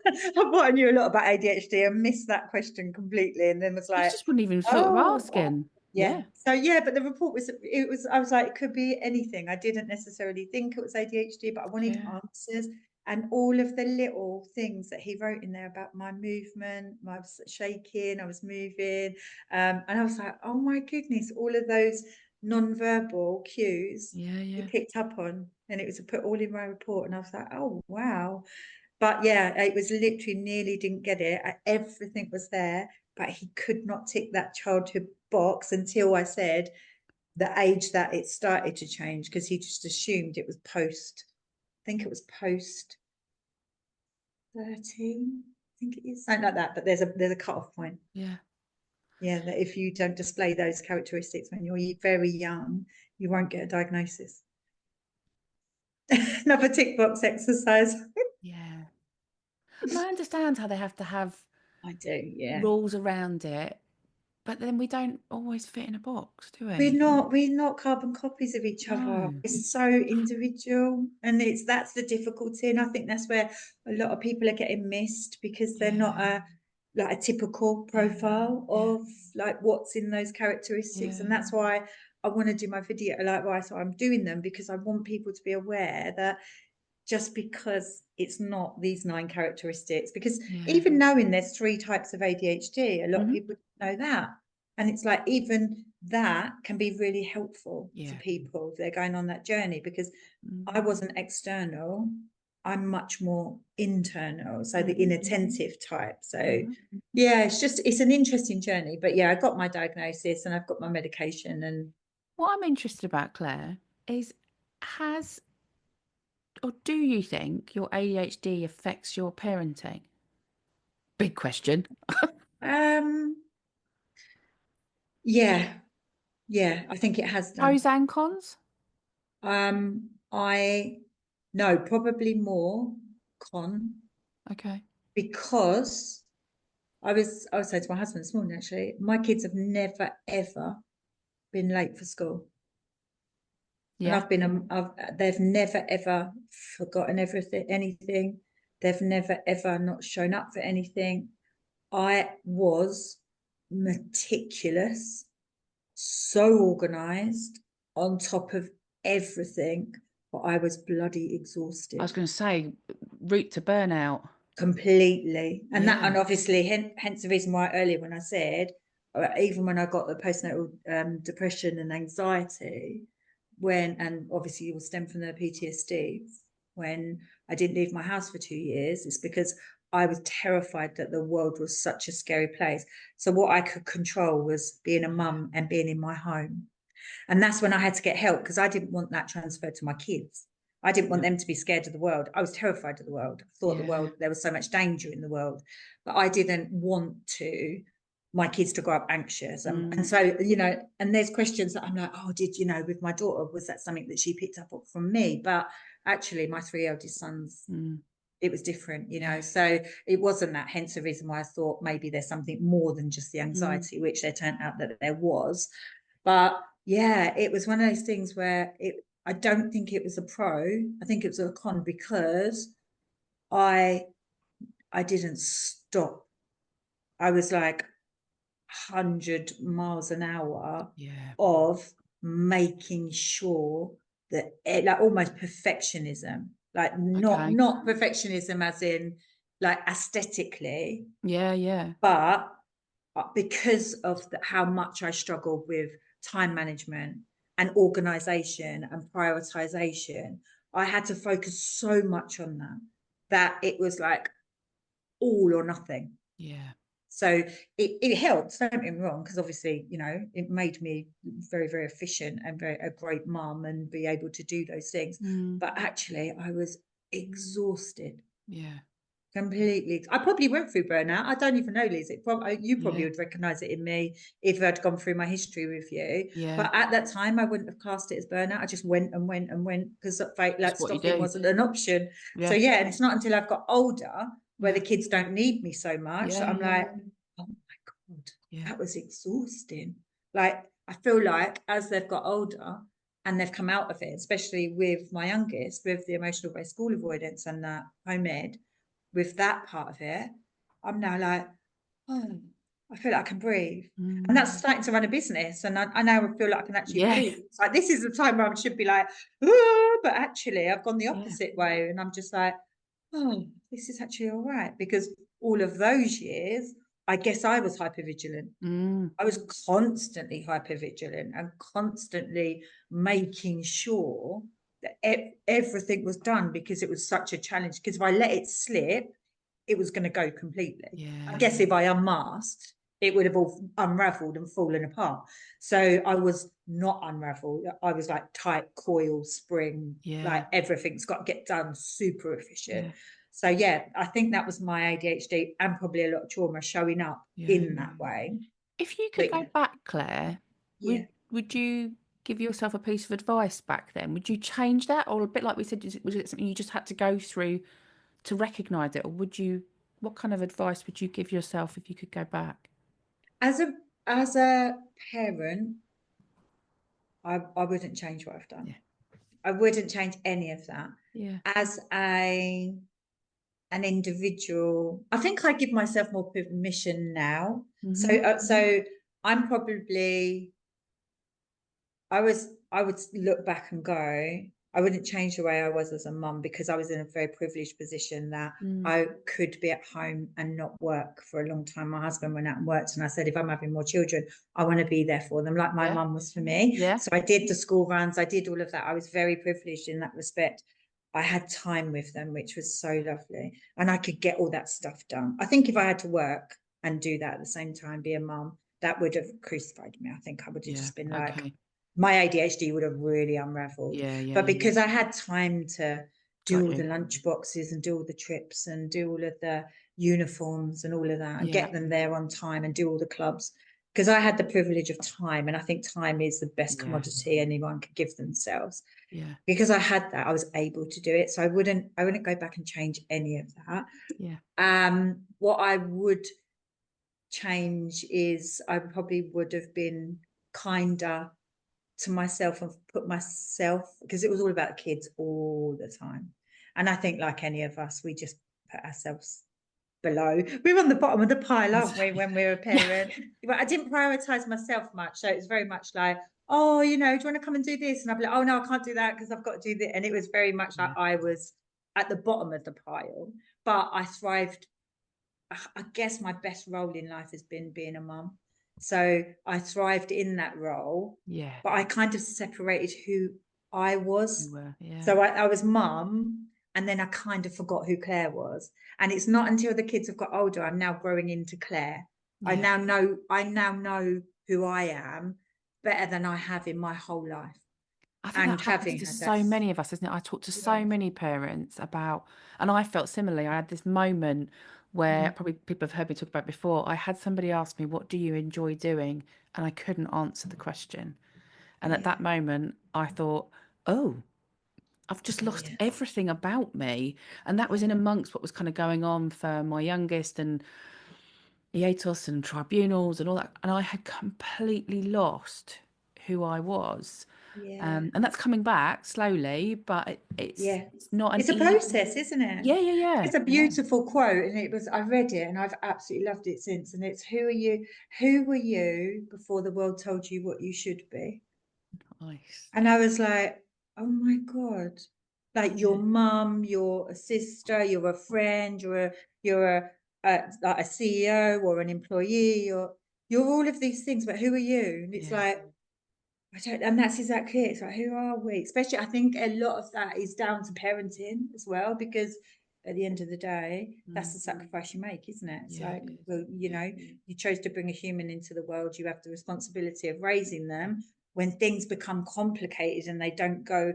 Speaker 2: I thought I knew a lot about ADHD and missed that question completely, and then was
Speaker 1: You
Speaker 2: like,
Speaker 1: just wouldn't even thought of
Speaker 2: oh,
Speaker 1: asking.
Speaker 2: yeah. So yeah, but the report I was like, it could be anything. I didn't necessarily think it was ADHD, but I wanted answers. And all of the little things that he wrote in there about my movement, I was shaking, I was moving. And I was like, oh my goodness, all of those non-verbal cues he picked up on. And it was put all in my report. And I was like, oh, wow. But yeah, it was literally nearly didn't get it. Everything was there. but he could not tick that childhood box until I said the age that it started to change, because he just assumed it was post, I think it was post 13, I think it is, something like that. But there's a cut-off point.
Speaker 1: Yeah.
Speaker 2: Yeah, that if you don't display those characteristics when you're very young, you won't get a diagnosis. Another tick box exercise.
Speaker 1: Yeah. And I understand how they have to have
Speaker 2: I do, yeah.
Speaker 1: rules around it, but then we don't always fit in a box, do we?
Speaker 2: We're not carbon copies of each other.
Speaker 1: No.
Speaker 2: It's so individual, and that's the difficulty. And I think that's where a lot of people are getting missed, because they're not a typical profile of like what's in those characteristics. And that's why I want to do my video, like why so I'm doing them, because I want people to be aware that just because it's not these 9 characteristics, because even knowing there's 3 types of ADHD, a lot of people know that. And it's like, even that can be really helpful to people if they're going on that journey, because I wasn't external. I'm much more internal. So the inattentive type. So yeah, it's an interesting journey. But yeah, I got my diagnosis and I've got my medication. And
Speaker 1: What I'm interested about, Claire, is do you think your ADHD affects your parenting? Big question.
Speaker 2: yeah, I think it has done.
Speaker 1: Pros and cons?
Speaker 2: I no, probably more con,
Speaker 1: Okay.
Speaker 2: because I was saying to my husband this morning, actually, my kids have never ever been late for school. And they've never ever forgotten anything. They've never ever not shown up for anything. I was meticulous, so organized, on top of everything, but I was bloody exhausted.
Speaker 1: I was going to say, route to burnout.
Speaker 2: Completely. And and obviously, hence the reason why earlier when I said, even when I got the postnatal depression and anxiety, and obviously it will stem from the PTSD, when I didn't leave my house for 2 years, it's because I was terrified that the world was such a scary place. So what I could control was being a mum and being in my home. And that's when I had to get help, because I didn't want that transferred to my kids. I didn't want them to be scared of the world. I was terrified of the world. I thought there was so much danger in the world, but I didn't want my kids to grow up anxious. And so, and there's questions that I'm like, oh, with my daughter, was that something that she picked up from me? But actually, my 3 eldest sons, it was different, so it wasn't that. Hence the reason why I thought maybe there's something more than just the anxiety, which there turned out that there was. But yeah, it was one of those things where I don't think it was a pro. I think it was a con, because I didn't stop. I was like 100 miles an hour of making sure that like almost perfectionism, like not perfectionism as in like aesthetically, but because of how much I struggled with time management and organization and prioritization, I had to focus so much on that it was like all or nothing. So it helped, don't get me wrong, because obviously, it made me very, very efficient and a great mum and be able to do those things. But actually, I was exhausted. Completely. I probably went through burnout. I don't even know, Liz. You probably would recognise it in me if I'd gone through my history with you. But at that time, I wouldn't have classed it as burnout. I just went and went and went, because like stopping wasn't an option. So and it's not until I've got older where the kids don't need me so much that I'm like, oh my God, that was exhausting. Like, I feel like as they've got older and they've come out of it, especially with my youngest, with the emotional based school avoidance and that home ed, with that part of it, I'm now like, oh, I feel like I can breathe. And that's starting to run a business. And I now feel like I can actually breathe. It's like, this is the time where I should be like, oh, but actually I've gone the opposite way. And I'm just like, oh, this is actually all right. Because all of those years, I guess I was hypervigilant. I was constantly hypervigilant and constantly making sure that everything was done, because it was such a challenge. Because if I let it slip, it was going to go completely. I guess if I unmasked, it would have all unraveled and fallen apart. So I was not unraveled. I was like tight coil spring,
Speaker 1: Yeah.
Speaker 2: like everything's got to get done, super efficient.
Speaker 1: Yeah.
Speaker 2: So yeah, I think that was my ADHD and probably a lot of trauma showing up
Speaker 1: Yeah.
Speaker 2: in that way.
Speaker 1: If you could
Speaker 2: But
Speaker 1: go back, Claire,
Speaker 2: yeah,
Speaker 1: would you give yourself a piece of advice back then? Would you change that, or a bit like we said, was it something you just had to go through to recognise it, or would you? What kind of advice would you give yourself if you could go back?
Speaker 2: as a parent, I wouldn't change what I've done.
Speaker 1: Yeah.
Speaker 2: I wouldn't change any of that.
Speaker 1: Yeah.
Speaker 2: As an individual, I think I give myself more permission now. So
Speaker 1: Mm-hmm.
Speaker 2: so I'm probably I would look back and go, I wouldn't change the way I was as a mum, because I was in a very privileged position that
Speaker 1: Mm.
Speaker 2: I could be at home and not work for a long time. My husband went out and worked, and I said, if I'm having more children, I want to be there for them, like my
Speaker 1: Yeah.
Speaker 2: mum was for me.
Speaker 1: Yeah.
Speaker 2: So I did the school runs, I did all of that. I was very privileged in that respect. I had time with them, which was so lovely, and I could get all that stuff done. I think if I had to work and do that at the same time, be a mum, that would have crucified me. I think I would have
Speaker 1: Yeah.
Speaker 2: just been like,
Speaker 1: Okay.
Speaker 2: my ADHD would have really unraveled.
Speaker 1: Yeah. Yeah.
Speaker 2: But
Speaker 1: Yeah.
Speaker 2: because I had time to do
Speaker 1: Got
Speaker 2: all the
Speaker 1: you.
Speaker 2: lunch boxes and do all the trips and do all of the uniforms and all of that and
Speaker 1: Yeah.
Speaker 2: get them there on time and do all the clubs, because I had the privilege of time, and I think time is the best
Speaker 1: Yeah.
Speaker 2: commodity anyone could give themselves.
Speaker 1: Yeah.
Speaker 2: Because I had that, I was able to do it. So I wouldn't go back and change any of that.
Speaker 1: Yeah.
Speaker 2: What I would change is I probably would have been kinder to myself and put myself, because it was all about kids all the time. And I think, like any of us, we just put ourselves below. We're on the bottom of the pile, aren't we, when we're a
Speaker 1: Yeah.
Speaker 2: parent? But I didn't prioritize myself much. So it was very much like, oh, you know, do you want to come and do this? And I'd be like, oh, no, I can't do that because I've got to do this. And it was very much like
Speaker 1: Yeah.
Speaker 2: I was at the bottom of the pile. But I thrived. I guess my best role in life has been being a mum. So I thrived in that role,
Speaker 1: Yeah.
Speaker 2: but I kind of separated who I was.
Speaker 1: You were. Yeah.
Speaker 2: So I was mum, and then I kind of forgot who Claire was. And it's not until the kids have got older, I'm now growing into Claire.
Speaker 1: Yeah.
Speaker 2: I now know who I am better than I have in my whole life.
Speaker 1: I think that
Speaker 2: And
Speaker 1: happens
Speaker 2: having
Speaker 1: to
Speaker 2: had that,
Speaker 1: so many of us, isn't it? I talk to
Speaker 2: yeah,
Speaker 1: so many parents about, and I felt similarly. I had this moment where
Speaker 2: mm,
Speaker 1: probably people have heard me talk about before. I had somebody ask me, "What do you enjoy doing?" And I couldn't answer the question. And at
Speaker 2: yeah,
Speaker 1: that moment, I thought, "Oh, I've just lost
Speaker 2: yeah,
Speaker 1: everything about me." And that was
Speaker 2: yeah,
Speaker 1: in amongst what was kind of going on for my youngest and hiatus and tribunals and all that. And I had completely lost who I was.
Speaker 2: yeah.
Speaker 1: And that's coming back slowly, but
Speaker 2: Yeah.
Speaker 1: it's not an
Speaker 2: It's a
Speaker 1: easy.
Speaker 2: process, isn't it?
Speaker 1: Yeah, yeah, yeah,
Speaker 2: It's a
Speaker 1: yeah.
Speaker 2: beautiful quote, and it was, I read it and I've absolutely loved it since. And it's, who were you before the world told you what you should be?
Speaker 1: Nice.
Speaker 2: And I was like, oh my God. Like your
Speaker 1: Yeah,
Speaker 2: mum, you're a sister, you're a friend, like a CEO or an employee, you're all of these things, but who are you? And it's
Speaker 1: yeah.
Speaker 2: like, I don't, and that's exactly it. It's like, who are we? Especially, I think a lot of that is down to parenting as well, because at the end of the day, that's
Speaker 1: Mm,
Speaker 2: the sacrifice you make, isn't it? It's
Speaker 1: yeah,
Speaker 2: like,
Speaker 1: it is.
Speaker 2: well, you know, you chose to bring a human into the world, you have the responsibility of raising them. When things become complicated and they don't go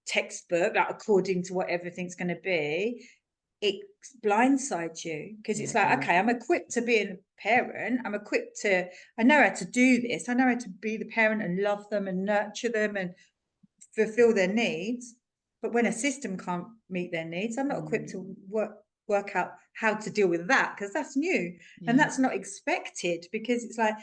Speaker 2: textbook, like according to what everything's going to be, it blindsides you, because
Speaker 1: Yeah,
Speaker 2: it's
Speaker 1: it
Speaker 2: like,
Speaker 1: does.
Speaker 2: okay, I'm equipped to be a parent. I'm equipped to, I know how to do this. I know how to be the parent and love them and nurture them and fulfill their needs. But when a system can't meet their needs, I'm not equipped
Speaker 1: Mm,
Speaker 2: to work out how to deal with that, because that's new and
Speaker 1: yeah,
Speaker 2: that's not expected. Because it's like,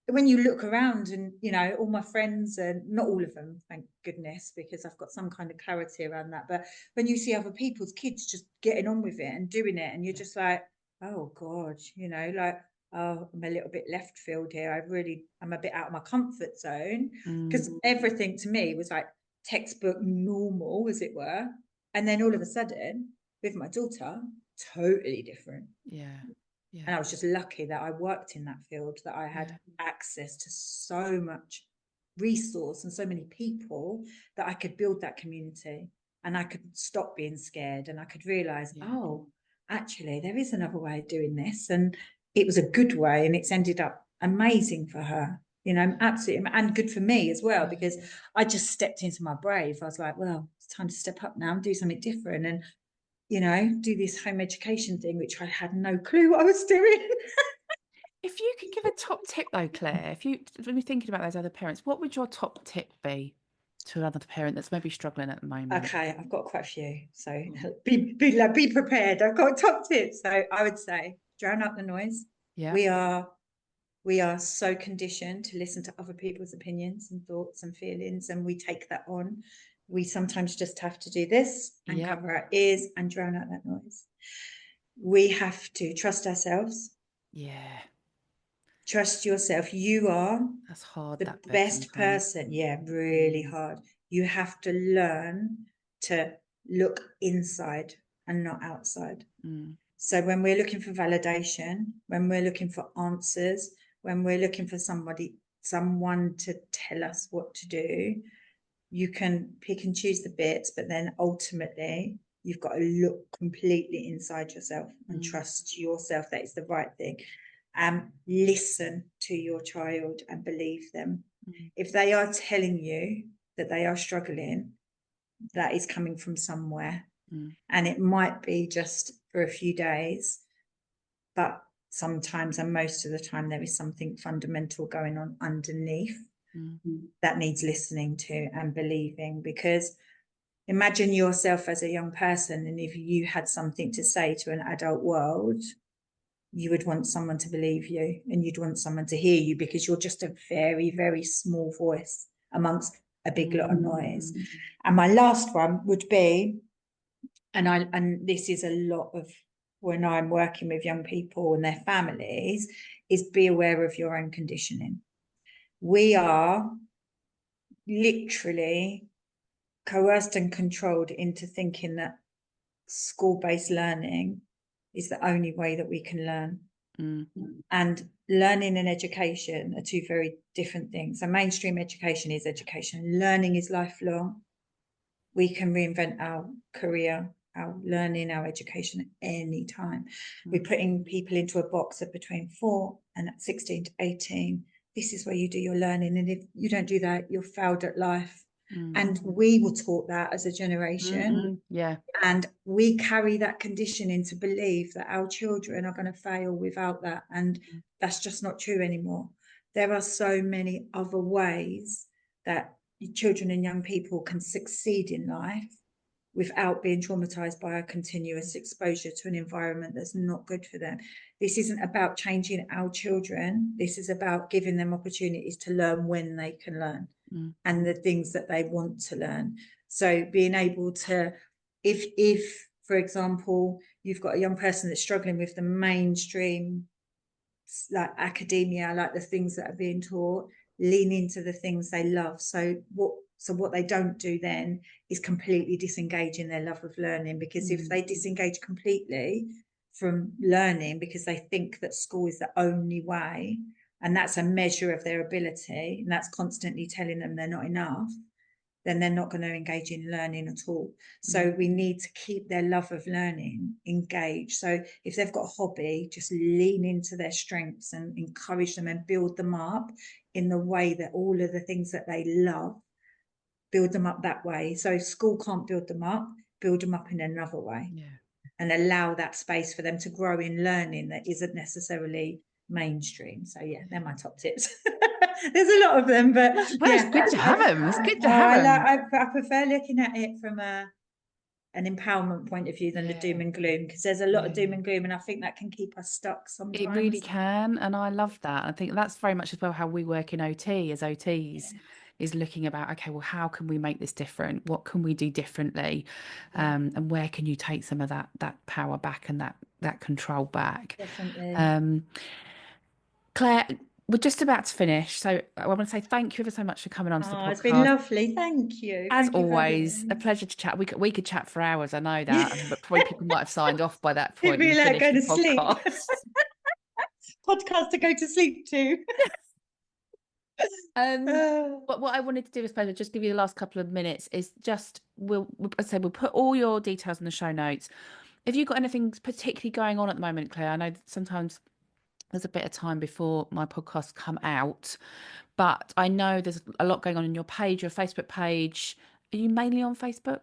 Speaker 2: when you look around and, you know, all my friends, and not all of them, thank goodness, because I've got some kind of clarity around that, but when you see other people's kids just getting on with it and doing it, and you're
Speaker 1: yeah.
Speaker 2: just like, oh God, you know, like, oh, I'm a little bit left field here. I'm a bit out of my comfort zone,
Speaker 1: Mm,
Speaker 2: because everything to me was like textbook normal, as it were. And then all of a sudden, with my daughter, totally different.
Speaker 1: yeah, yeah,
Speaker 2: And I was just lucky that I worked in that field, that I had
Speaker 1: yeah,
Speaker 2: access to so much resource and so many people, that I could build that community, and I could stop being scared, and I could realize,
Speaker 1: yeah,
Speaker 2: oh, actually, there is another way of doing this. And it was a good way, and it's ended up amazing for her, absolutely, and good for me as well, because I just stepped into my brave. I was like, well, it's time to step up now and do something different, and do this home education thing, which I had no clue what I was doing.
Speaker 1: If you could give a top tip though, Claire, when you're thinking about those other parents, what would your top tip be to another parent that's maybe struggling at the moment?
Speaker 2: Okay, I've got quite a few, so be prepared. I've got top tips. So I would say drown out the noise.
Speaker 1: Yeah.
Speaker 2: We are so conditioned to listen to other people's opinions and thoughts and feelings, and we take that on. We sometimes just have to do this and cover our ears and drown out that noise. We have to trust ourselves.
Speaker 1: Yeah.
Speaker 2: Trust yourself. You are
Speaker 1: That's hard,
Speaker 2: the
Speaker 1: that bit
Speaker 2: best
Speaker 1: sometimes.
Speaker 2: person. Yeah, really hard. You have to learn to look inside and not outside. So when we're looking for validation, when we're looking for answers, when we're looking for someone to tell us what to do, you can pick and choose the bits, but then ultimately you've got to look completely inside yourself and trust yourself that it's the right thing. Listen to your child and believe them. If they are telling you that they are struggling, that is coming from somewhere. And it might be just for a few days, but sometimes, and most of the time, there is something fundamental going on underneath that needs listening to and believing. Because imagine yourself as a young person, and if you had something to say to an adult world, you would want someone to believe you, and you'd want someone to hear you, because you're just a very, very small voice amongst a big lot of noise. And my last one would be, and this is a lot of when I'm working with young people and their families, is be aware of your own conditioning. We are literally coerced and controlled into thinking that school-based learning is the only way that we can learn. And learning and education are two very different things. So mainstream education is education. Learning is lifelong. We can reinvent our career, our learning, our education at any time. We're putting people into a box of between 4 and 16 to 18. This is where you do your learning. And if you don't do that, you're failed at life. And we were taught that as a generation.
Speaker 1: Yeah.
Speaker 2: And we carry that conditioning to believe that our children are going to fail without that. And that's just not true anymore. There are so many other ways that children and young people can succeed in life without being traumatized by a continuous exposure to an environment that's not good for them. This isn't about changing our children. This is about giving them opportunities to learn when they can learn and the things that they want to learn. So being able to, if for example, you've got a young person that's struggling with the mainstream, like academia, like the things that are being taught, lean into the things they love. So what they don't do then is completely disengage in their love of learning, because if they disengage completely from learning because they think that school is the only way, and that's a measure of their ability, and that's constantly telling them they're not enough, then they're not going to engage in learning at all. So we need to keep their love of learning engaged. So if they've got a hobby, just lean into their strengths and encourage them and build them up in the way that all of the things that they love, build them up that way. So if school can't build them up in another way. And allow that space for them to grow in learning that isn't necessarily mainstream. So yeah, they're my top tips. There's a lot of them, but
Speaker 1: It's good to have them. It's good to have them.
Speaker 2: I prefer looking at it from an empowerment point of view than the doom and gloom, because there's a lot of doom and gloom, and I think that can keep us stuck sometimes.
Speaker 1: It really can, and I love that. I think that's very much as well how we work in OT as OTs. Is looking about, okay, well, how can we make this different? What can we do differently? And where can you take some of that power back and that control back?
Speaker 2: Definitely.
Speaker 1: Claire, we're just about to finish, so I want to say thank you ever so much for coming onto the podcast.
Speaker 2: It's been lovely. Thank you.
Speaker 1: As
Speaker 2: Thank you
Speaker 1: always, a pleasure to chat. We could chat for hours, I know that, but probably people might have signed off by that point.
Speaker 2: It'd be like going to
Speaker 1: sleep.
Speaker 2: Podcast to go to sleep to.
Speaker 1: What I wanted to do, I suppose, just give you the last couple of minutes, is just we'll put all your details in the show notes. Have you got anything particularly going on at the moment, Claire? I know that sometimes there's a bit of time before my podcasts come out, but I know there's a lot going on in your page, your Facebook page. Are you mainly on Facebook?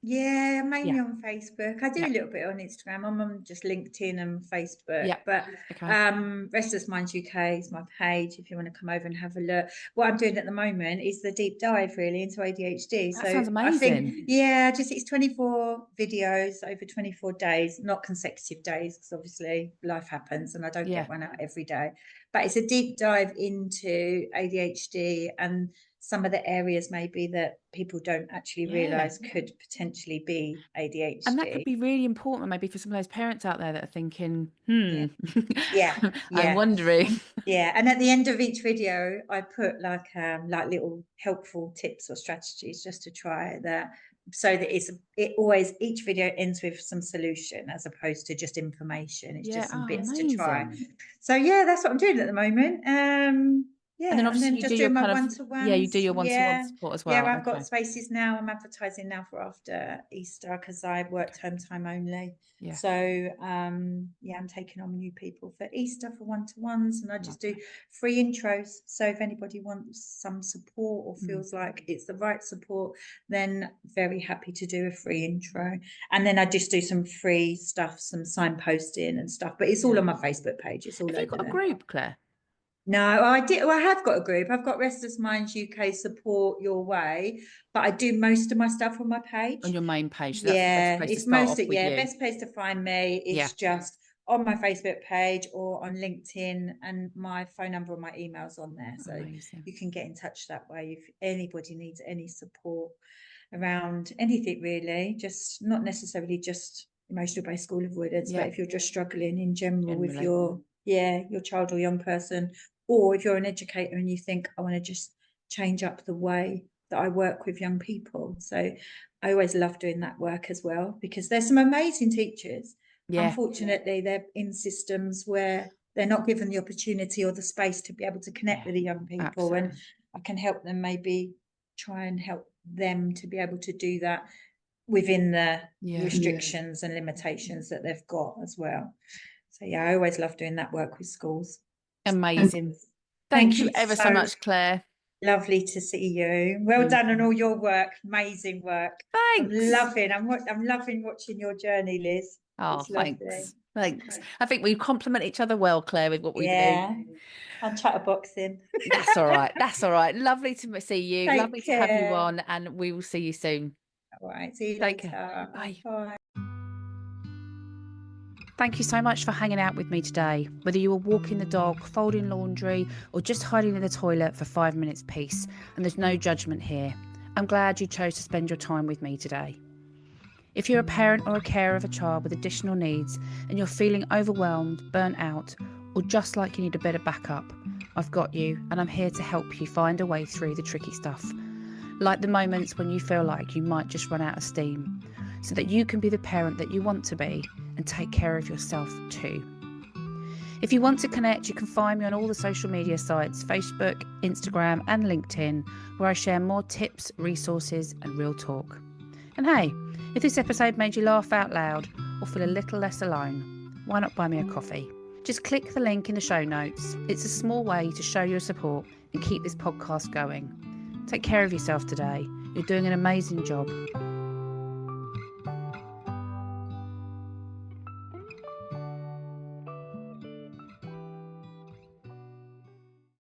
Speaker 2: Yeah,
Speaker 1: Yeah.
Speaker 2: mainly on Facebook. I do
Speaker 1: Yeah.
Speaker 2: a little bit on Instagram. I'm on just LinkedIn and Facebook.
Speaker 1: Yeah.
Speaker 2: But
Speaker 1: Okay.
Speaker 2: Restless Minds UK is my page if you want to come over and have a look. What I'm doing at the moment is the deep dive really into ADHD.
Speaker 1: That
Speaker 2: So
Speaker 1: sounds
Speaker 2: I think,
Speaker 1: amazing.
Speaker 2: yeah, just it's 24 videos over 24 days, not consecutive days, because obviously life happens and I don't
Speaker 1: Yeah.
Speaker 2: get one out every day. But it's a deep dive into ADHD and some of the areas maybe that people don't actually
Speaker 1: Yeah.
Speaker 2: realise could potentially be
Speaker 1: And that could
Speaker 2: ADHD.
Speaker 1: be really important maybe for some of those parents out there that are thinking,
Speaker 2: Yeah, yeah,
Speaker 1: I'm
Speaker 2: yeah,
Speaker 1: wondering.
Speaker 2: yeah. And at the end of each video, I put like little helpful tips or strategies just to try that, so that it always each video ends with some solution as opposed to just information. It's
Speaker 1: Yeah.
Speaker 2: just some
Speaker 1: Oh,
Speaker 2: bits to try.
Speaker 1: amazing.
Speaker 2: So yeah, that's what I'm doing at the moment.
Speaker 1: And then
Speaker 2: Yeah, and
Speaker 1: obviously
Speaker 2: then
Speaker 1: you do
Speaker 2: just
Speaker 1: your
Speaker 2: doing my
Speaker 1: kind of, yeah, you do
Speaker 2: one-to-ones.
Speaker 1: your one-to-one
Speaker 2: Yeah,
Speaker 1: support as
Speaker 2: yeah,
Speaker 1: well.
Speaker 2: I've got
Speaker 1: Okay.
Speaker 2: spaces now. I'm advertising now for after Easter because I work term time only.
Speaker 1: Yeah.
Speaker 2: So yeah, I'm taking on new people for Easter for one-to-ones, and I just do
Speaker 1: Lovely.
Speaker 2: free intros. So if anybody wants some support or
Speaker 1: Mm.
Speaker 2: feels like it's the right support, then very happy to do a free intro. And then I just do some free stuff, some signposting and stuff. But it's all
Speaker 1: Yeah.
Speaker 2: on my Facebook page. It's all
Speaker 1: Have you
Speaker 2: over
Speaker 1: got a
Speaker 2: there.
Speaker 1: group, Claire?
Speaker 2: No, I did. Well, I have got a group. I've got Restless Minds UK Support Your Way, but I do most of my stuff on my
Speaker 1: On
Speaker 2: page.
Speaker 1: your main page? So that's the best
Speaker 2: Yeah,
Speaker 1: place to
Speaker 2: it's
Speaker 1: start
Speaker 2: most
Speaker 1: off
Speaker 2: of,
Speaker 1: with
Speaker 2: yeah,
Speaker 1: you.
Speaker 2: best place to find me
Speaker 1: Yeah.
Speaker 2: is just on my Facebook page or on LinkedIn, and my phone number and my email's on there. So
Speaker 1: Amazing.
Speaker 2: you can get in touch that way if anybody needs any support around anything really, just not necessarily just emotional based school avoidance,
Speaker 1: Yeah.
Speaker 2: but if you're just struggling in general with
Speaker 1: Generally.
Speaker 2: your child or young person, or if you're an educator and you think I want to just change up the way that I work with young people. So I always love doing that work as well, because there's some amazing teachers.
Speaker 1: Yeah.
Speaker 2: Unfortunately, they're in systems where they're not given the opportunity or the space to be able to connect
Speaker 1: Yeah.
Speaker 2: with the young people, and
Speaker 1: Absolutely.
Speaker 2: I can help them, maybe try and help them to be able to do that within the
Speaker 1: Yeah.
Speaker 2: restrictions and limitations that they've got as well. So yeah, I always love doing that work with schools.
Speaker 1: Amazing. Thank
Speaker 2: Thank
Speaker 1: you
Speaker 2: you
Speaker 1: ever so
Speaker 2: so
Speaker 1: much, Claire.
Speaker 2: lovely to see you. Well
Speaker 1: You
Speaker 2: done on
Speaker 1: too.
Speaker 2: all your work. Amazing work.
Speaker 1: Thanks.
Speaker 2: I'm loving watching your journey, Liz.
Speaker 1: Oh,
Speaker 2: It's lovely.
Speaker 1: thanks. Thanks. I think we complement each other well, Claire, with what we do.
Speaker 2: Yeah. I'm chatterboxing.
Speaker 1: That's all right. That's all right. Lovely to see you. Lovely
Speaker 2: Take
Speaker 1: to have you
Speaker 2: care.
Speaker 1: on, and we will see you soon.
Speaker 2: All right. See you
Speaker 1: Take care.
Speaker 2: later.
Speaker 1: Bye.
Speaker 2: Bye.
Speaker 1: Thank you so much for hanging out with me today. Whether you were walking the dog, folding laundry, or just hiding in the toilet for 5 minutes peace, and there's no judgment here. I'm glad you chose to spend your time with me today. If you're a parent or a carer of a child with additional needs and you're feeling overwhelmed, burnt out, or just like you need a bit of backup, I've got you, and I'm here to help you find a way through the tricky stuff. Like the moments when you feel like you might just run out of steam, so that you can be the parent that you want to be and take care of yourself too. If you want to connect, you can find me on all the social media sites, Facebook, Instagram and LinkedIn, where I share more tips, resources and real talk. And hey, if this episode made you laugh out loud or feel a little less alone, why not buy me a coffee? Just click the link in the show notes. It's a small way to show your support and keep this podcast going. Take care of yourself today. You're doing an amazing job.